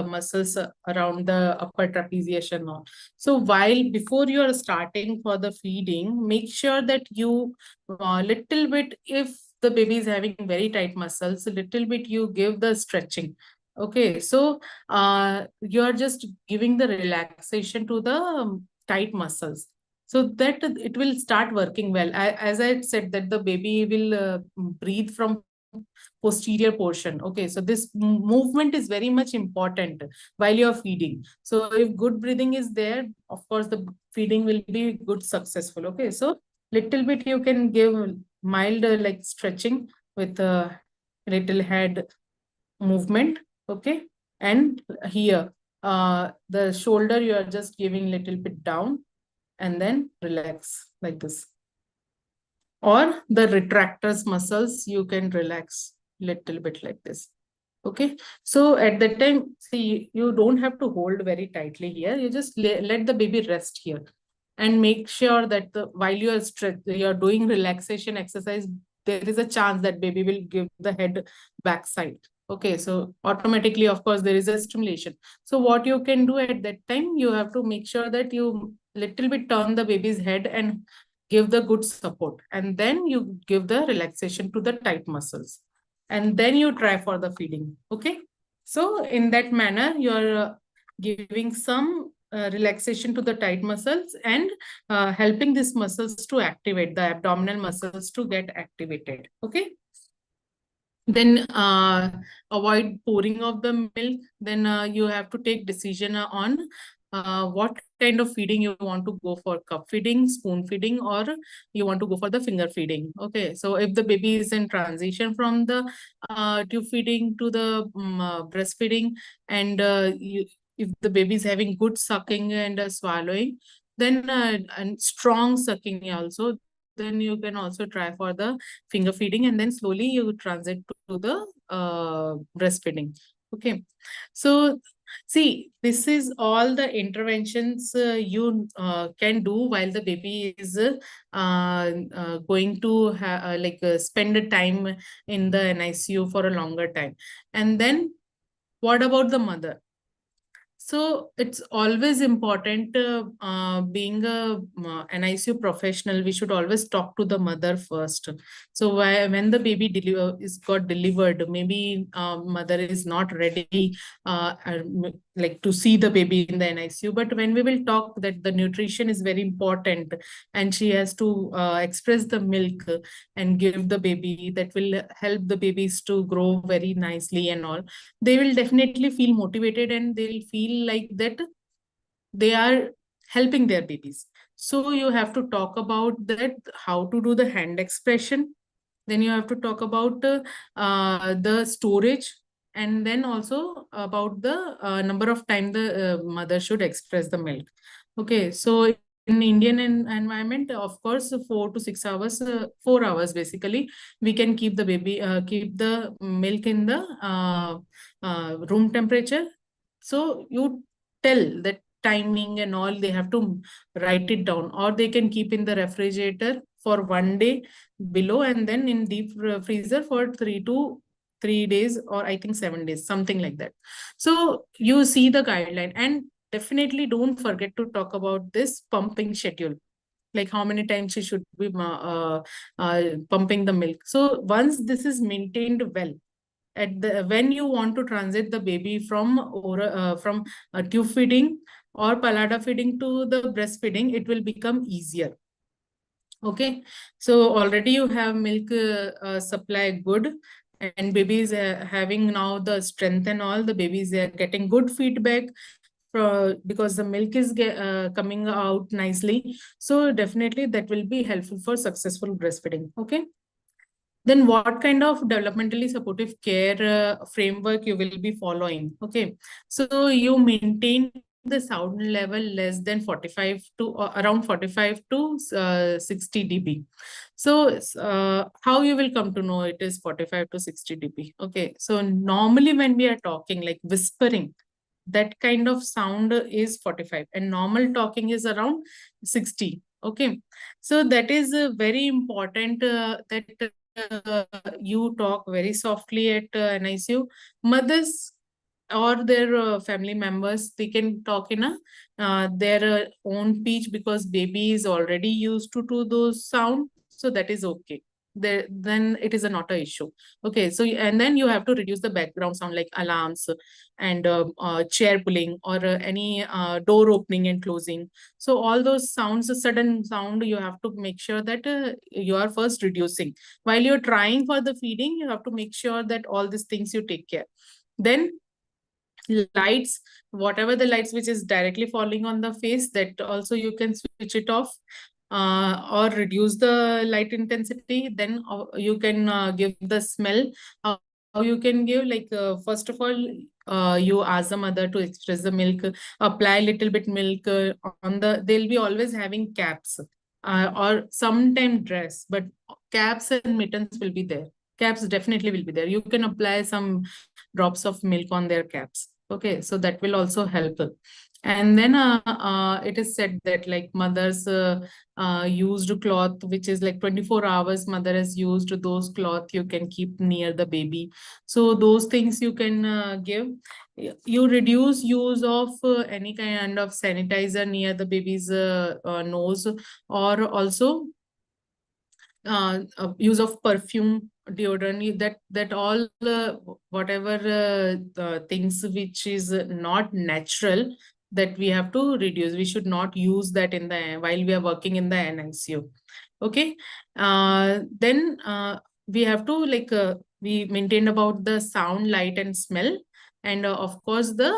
muscles around the upper trapezius and all. So while before you are starting for the feeding, make sure that you little bit, if the baby is having very tight muscles, a little bit you give the stretching. Okay, so you're just giving the relaxation to the tight muscles, so that it will start working well. As I said, that the baby will breathe from posterior portion. Okay, so this movement is very much important while you're feeding. So if good breathing is there, of course, the feeding will be good, successful. Okay, so little bit you can give mild like stretching with a little head movement. Okay, and here the shoulder, you are just giving little bit down and then relax like this, or the retractors muscles you can relax little bit like this. Okay, so at that time, see, you don't have to hold very tightly here, you just let the baby rest here, and make sure that while you're doing relaxation exercise, there is a chance that baby will give the head backside. Okay, so automatically, of course, there is a stimulation. So what you can do at that time, you have to make sure that you little bit turn the baby's head and give the good support, and then you give the relaxation to the tight muscles, and then you try for the feeding. Okay, so in that manner, you're giving some relaxation to the tight muscles and helping these muscles to activate, the abdominal muscles to get activated. Okay, then avoid pouring of the milk. Then you have to take decision on what kind of feeding you want to go for, cup feeding, spoon feeding, or you want to go for the finger feeding. Okay, so if the baby is in transition from the tube feeding to the breastfeeding, and if the baby is having good sucking and swallowing, then and strong sucking also, then you can also try for the finger feeding, and then slowly you transit to the breastfeeding. Okay, so see, this is all the interventions you can do while the baby is going to spend a time in the NICU for a longer time. And then what about the mother? So it's always important, being a NICU professional, we should always talk to the mother first. So when the baby got delivered, maybe mother is not ready like to see the baby in the NICU. But when we will talk that the nutrition is very important, and she has to express the milk and give the baby, that will help the babies to grow very nicely and all, they will definitely feel motivated, and they'll feel like that they are helping their babies. So you have to talk about that, how to do the hand expression. Then you have to talk about the storage, and then also about the number of time the mother should express the milk. Okay, so in Indian environment, of course, 4 to 6 hours, 4 hours basically, we can keep the baby, keep the milk in the room temperature. So you tell that timing and all, they have to write it down, or they can keep in the refrigerator for 1 day below, and then in deep freezer for 3 days, or I think 7 days, something like that. So you see the guideline, and definitely don't forget to talk about this pumping schedule, like how many times she should be pumping the milk. So once this is maintained well, at the when you want to transit the baby from tube feeding or palada feeding to the breastfeeding, it will become easier. Okay, so already you have milk supply good, and babies having now the strength and all, the babies are getting good feedback because the milk is coming out nicely. So definitely that will be helpful for successful breastfeeding. Okay. Then what kind of developmentally supportive care framework you will be following? Okay, so you maintain the sound level less than 45 to around 45 to 60 dB. So how you will come to know it is 45 to 60 dB? Okay, so normally when we are talking like whispering, that kind of sound is 45, and normal talking is around 60. Okay, so that is very important that you talk very softly at NICU. Mothers or their family members, they can talk in a their own pitch, because baby is already used to those sound, so that is okay. Then it is not a issue. Okay, so and then you have to reduce the background sound like alarms and chair pulling, or any door opening and closing. So all those sounds, a sudden sound, you have to make sure that you are first reducing. While you're trying for the feeding, you have to make sure that all these things you take care. Then lights, whatever the lights which is directly falling on the face, that also you can switch it off or reduce the light intensity. Then you can give the smell. How you can give, like first of all, you ask the mother to express the milk, apply little bit milk on the, they'll be always having caps or sometime dress, but caps and mittens will be there. Caps definitely will be there. You can apply some drops of milk on their caps. Okay, so that will also help. And then it is said that like mothers used cloth, which is like 24 hours mother has used, those cloth you can keep near the baby. So those things you can give. You reduce use of any kind of sanitizer near the baby's nose, or also use of perfume, deodorant, that all whatever things which is not natural, that we have to reduce. We should not use that in the while we are working in the NICU. Okay, then we have to like we maintained about the sound, light, and smell, and of course the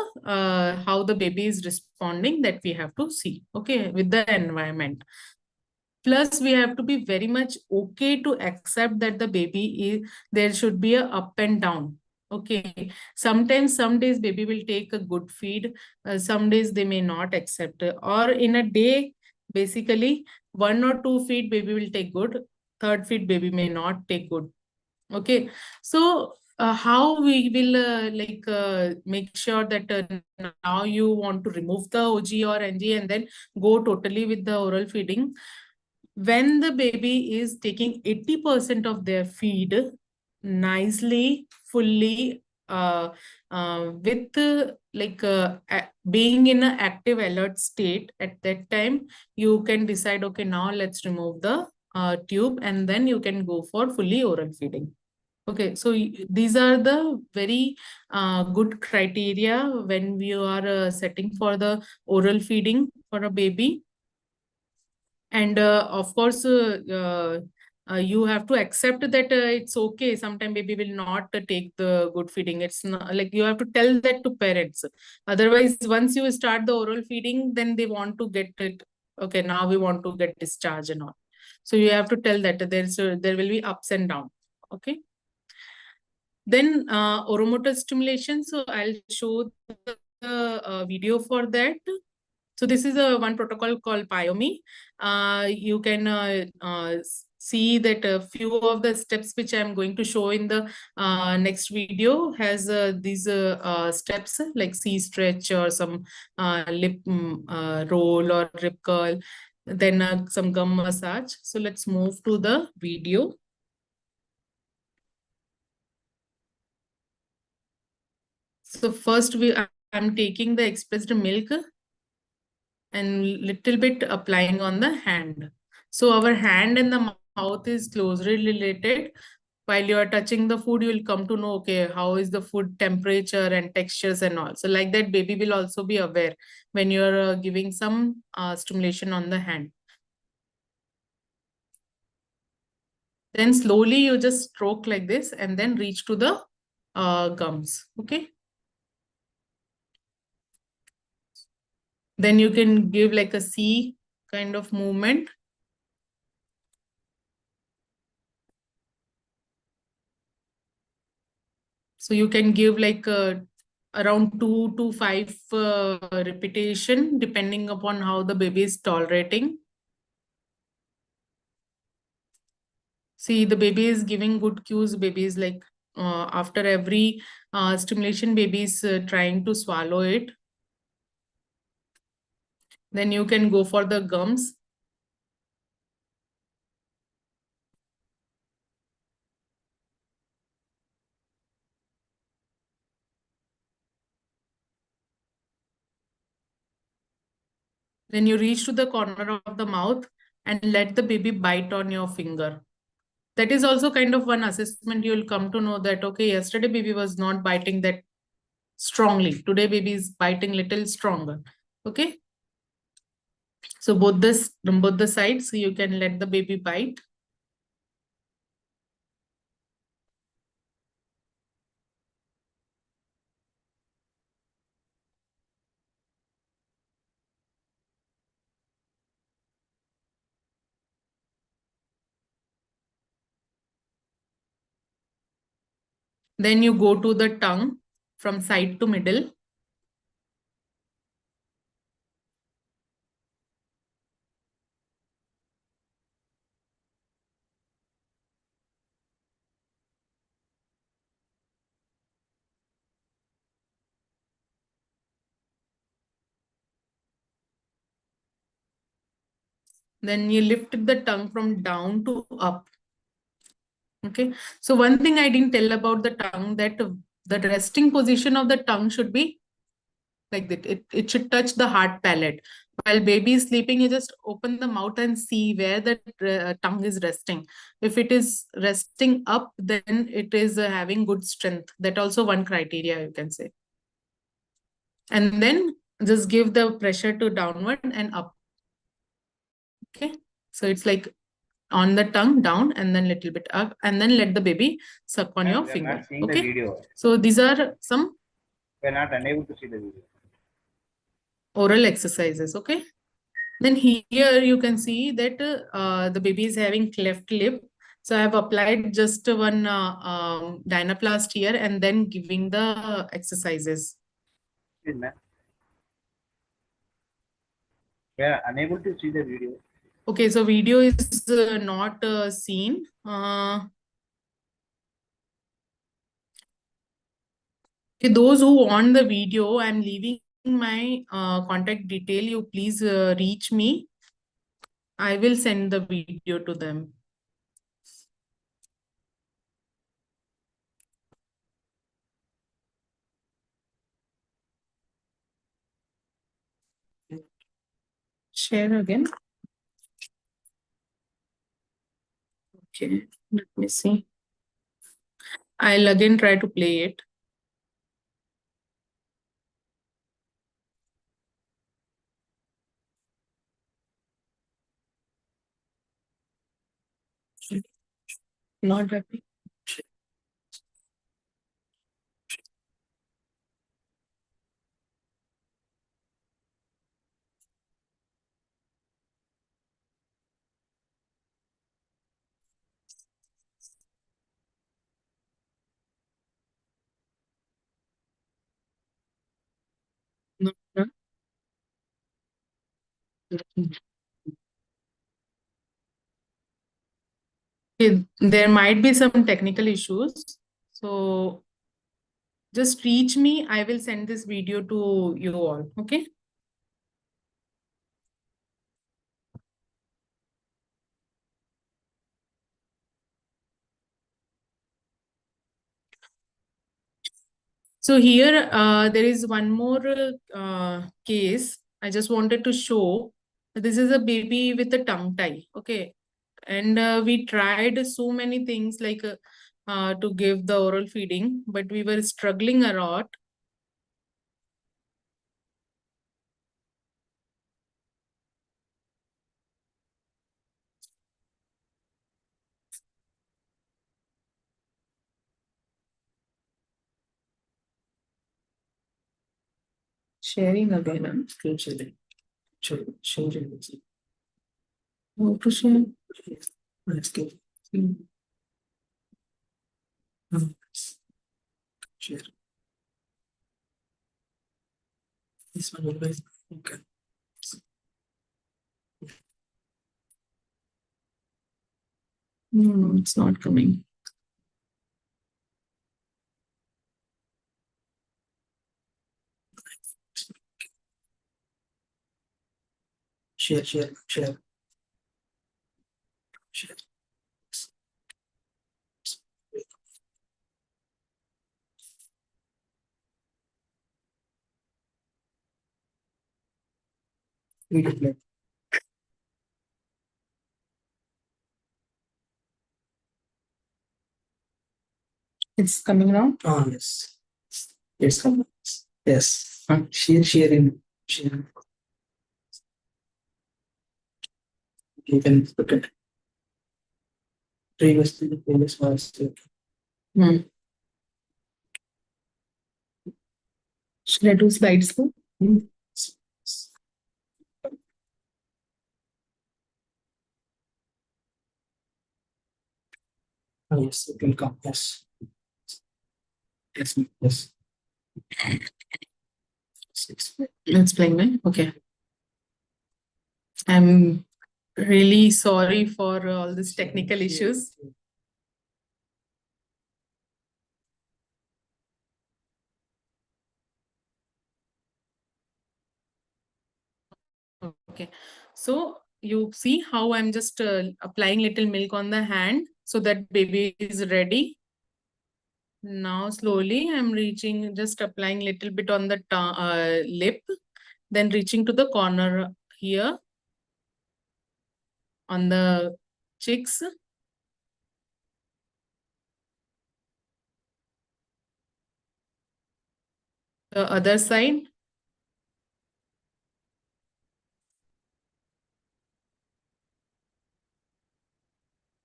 how the baby is responding, that we have to see. Okay, with the environment. Plus, we have to be very much okay to accept that the baby is, there should be a up and down. Okay. Sometimes, some days baby will take a good feed. Some days they may not accept. Or in a day, basically, 1 or 2 feed baby will take good. Third feed baby may not take good. Okay. So how we will make sure that now you want to remove the OG or NG and then go totally with the oral feeding. When the baby is taking 80% of their feed nicely, fully, with being in an active alert state, at that time, you can decide, okay, now let's remove the tube, and then you can go for fully oral feeding. Okay, so these are the very good criteria when we are setting for the oral feeding for a baby. And of course, you have to accept that it's okay. Sometimes baby will not take the good feeding. It's not like you have to tell that to parents. Otherwise, once you start the oral feeding, then they want to get it. Okay, now we want to get discharge and all. So you have to tell that there will be ups and downs. Okay. Then oromotor stimulation. So I'll show the video for that. So this is a one protocol called PIOMI. You can see that a few of the steps which I'm going to show in the next video has these steps like C stretch or some lip roll or rib curl, then some gum massage. So let's move to the video. So first I'm taking the expressed milk and little bit applying on the hand. So our hand and the mouth is closely related. While you are touching the food, you will come to know, okay, how is the food temperature and textures and all. So like that, baby will also be aware when you're giving some stimulation on the hand. Then slowly you just stroke like this and then reach to the gums. Okay. Then you can give like a C kind of movement. So you can give like around 2 to 5 repetition depending upon how the baby is tolerating. See, the baby is giving good cues. Baby is like after every stimulation, baby is trying to swallow it. Then you can go for the gums. Then you reach to the corner of the mouth and let the baby bite on your finger. That is also kind of one assessment. You will come to know that, okay, yesterday baby was not biting that strongly. Today baby is biting little stronger. Okay. So both the sides, so you can let the baby bite. Then you go to the tongue from side to middle. Then you lift the tongue from down to up. Okay. So one thing I didn't tell about the tongue, that the resting position of the tongue should be like that. It should touch the hard palate. While baby is sleeping, you just open the mouth and see where the tongue is resting. If it is resting up, then it is having good strength. That also one criteria you can say. And then just give the pressure to downward and up. Okay. So it's like on the tongue down and then little bit up and then let the baby suck on your finger. Not seeing Okay. the video. So these are some We're not unable to see the video. oral exercises. Okay. Then here you can see that the baby is having cleft lip. So I have applied just one dynaplast here and then giving the exercises. Excuse me. We're unable to see the video. Okay, so video is not seen. Okay, those who want the video, I'm leaving my contact detail. You please reach me. I will send the video to them. Share again. Okay, let me see. I'll again try to play it. Not happy. No, no. There might be some technical issues. So just reach me. I will send this video to you all. Okay. So here there is one more case. I just wanted to show. This is a baby with a tongue tie. Okay. And we tried so many things like to give the oral feeding, but we were struggling a lot. Sharing again. I'm sharing. Sharing. How to share? Let's go. Share. This one always. Okay. No, it's not coming. Share. Share. Video play. It's coming now? Oh, yes. It's coming. Yes. Sharing. You can put it. Previously, the previous was. Should I do slides too? Oh, yes, it will come. Yes. Yes. It's playing, right? Okay. I'm really sorry for all these technical issues. Okay. So you see how I'm just applying little milk on the hand so that baby is ready. Now slowly I'm reaching, just applying little bit on the lip, then reaching to the corner here on the cheeks. The other side.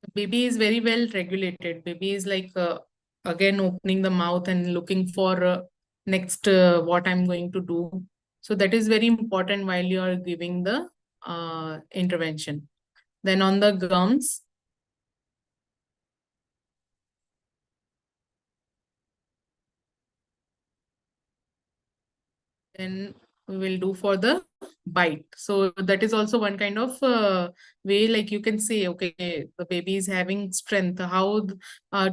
The baby is very well regulated. Baby is like again opening the mouth and looking for next what I'm going to do. So that is very important while you are giving the intervention. Then on the gums. Then we will do for the bite. So that is also one kind of way, like you can say, okay, the baby is having strength. How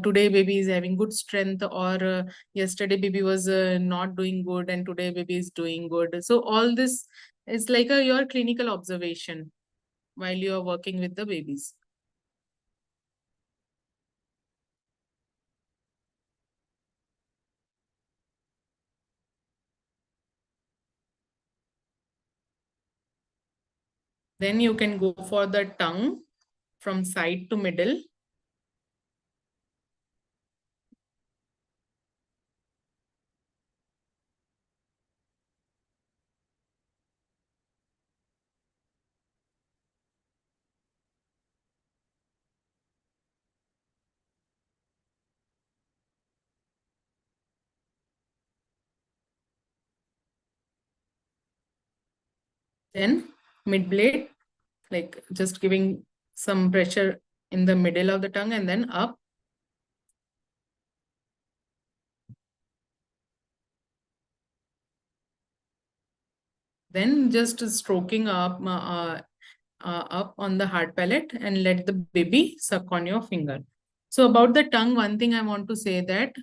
today baby is having good strength, or yesterday baby was not doing good and today baby is doing good. So all this is like your clinical observation while you are working with the babies. Then you can go for the tongue from side to middle. Then mid blade, like just giving some pressure in the middle of the tongue and then up. Then just stroking up on the hard palate and let the baby suck on your finger. So about the tongue, one thing I want to say that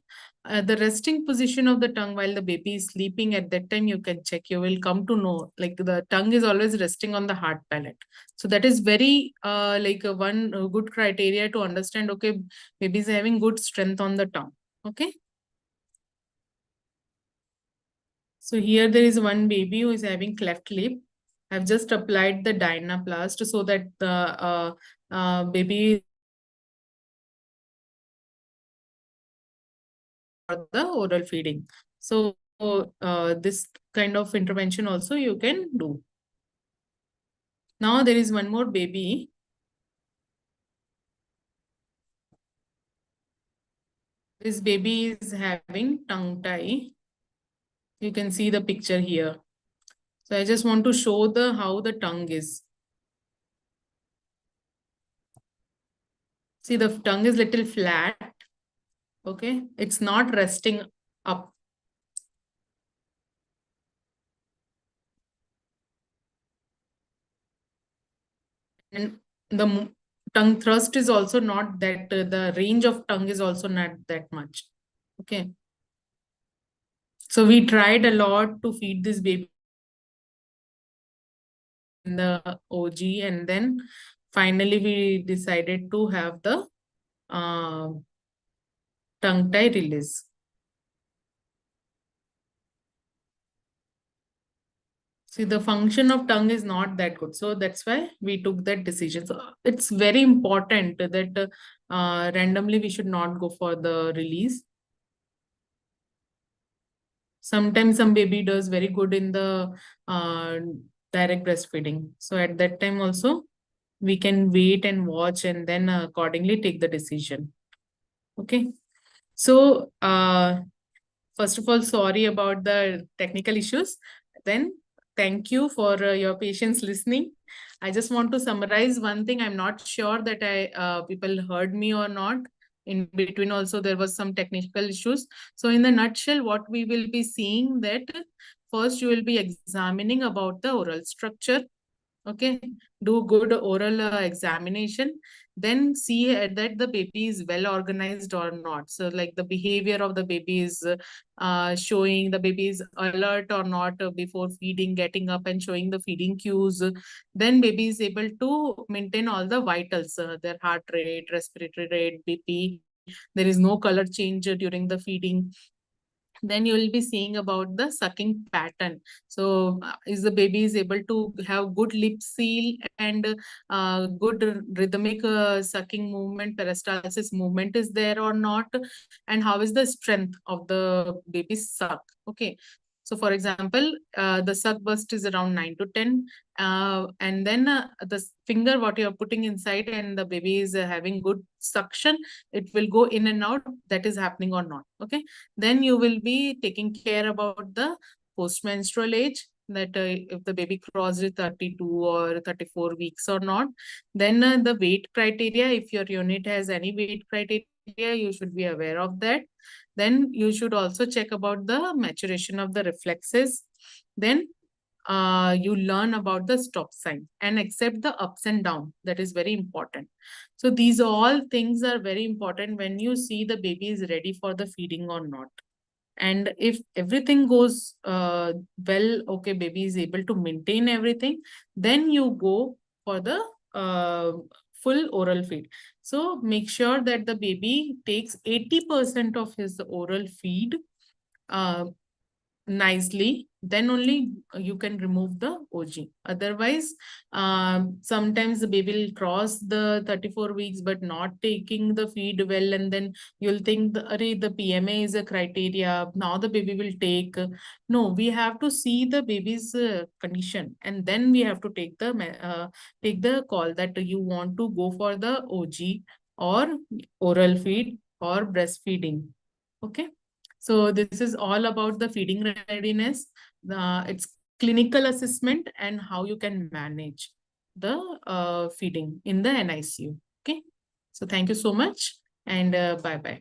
the resting position of the tongue while the baby is sleeping, at that time you can check, you will come to know, like the tongue is always resting on the hard palate. So that is very one good criteria to understand, okay, baby is having good strength on the tongue. Okay. So here there is one baby who is having cleft lip. I've just applied the Dynaplast so that the baby for the oral feeding. So this kind of intervention also you can do. Now there is one more baby. This baby is having tongue tie. You can see the picture here. So I just want to show how the tongue is. See, the tongue is little flat. Okay, it's not resting up. And the tongue thrust is also not that, the range of tongue is also not that much. Okay. So we tried a lot to feed this baby in the OG, and then finally we decided to have the tongue tie release. See, the function of tongue is not that good. So that's why we took that decision. So it's very important that randomly we should not go for the release. Sometimes some baby does very good in the direct breastfeeding. So at that time also, we can wait and watch and then accordingly take the decision. Okay. So first of all, sorry about the technical issues. Then thank you for your patience listening. I just want to summarize one thing. I'm not sure that people heard me or not. In between also there was some technical issues. So in the nutshell, what we will be seeing that first you will be examining about the oral structure. Okay, do good oral examination, then see that the baby is well organized or not. So like the behavior of the baby is showing the baby is alert or not before feeding, getting up and showing the feeding cues. Then baby is able to maintain all the vitals, their heart rate, respiratory rate, BP. There is no color change during the feeding. Then you will be seeing about the sucking pattern. So is the baby is able to have good lip seal and good rhythmic sucking movement, peristalsis movement is there or not, and how is the strength of the baby's suck. Okay. So for example, the suck burst is around 9 to 10. And then the finger, what you're putting inside and the baby is having good suction, it will go in and out, that is happening or not. Okay. Then you will be taking care about the postmenstrual age, that if the baby crossed 32 or 34 weeks or not. Then the weight criteria, if your unit has any weight criteria, you should be aware of that. Then you should also check about the maturation of the reflexes. Then you learn about the stop sign and accept the ups and downs. That is very important. So these all things are very important when you see the baby is ready for the feeding or not. And if everything goes well, okay, baby is able to maintain everything, then you go for the full oral feed. So make sure that the baby takes 80% of his oral feed nicely, then only you can remove the OG. Otherwise, sometimes the baby will cross the 34 weeks but not taking the feed well, and then you'll think the PMA is a criteria. Now the baby will take. No, we have to see the baby's condition, and then we have to take the call that you want to go for the OG or oral feed or breastfeeding. Okay. So this is all about the feeding readiness. It's clinical assessment and how you can manage the feeding in the NICU. Okay. So thank you so much and bye-bye.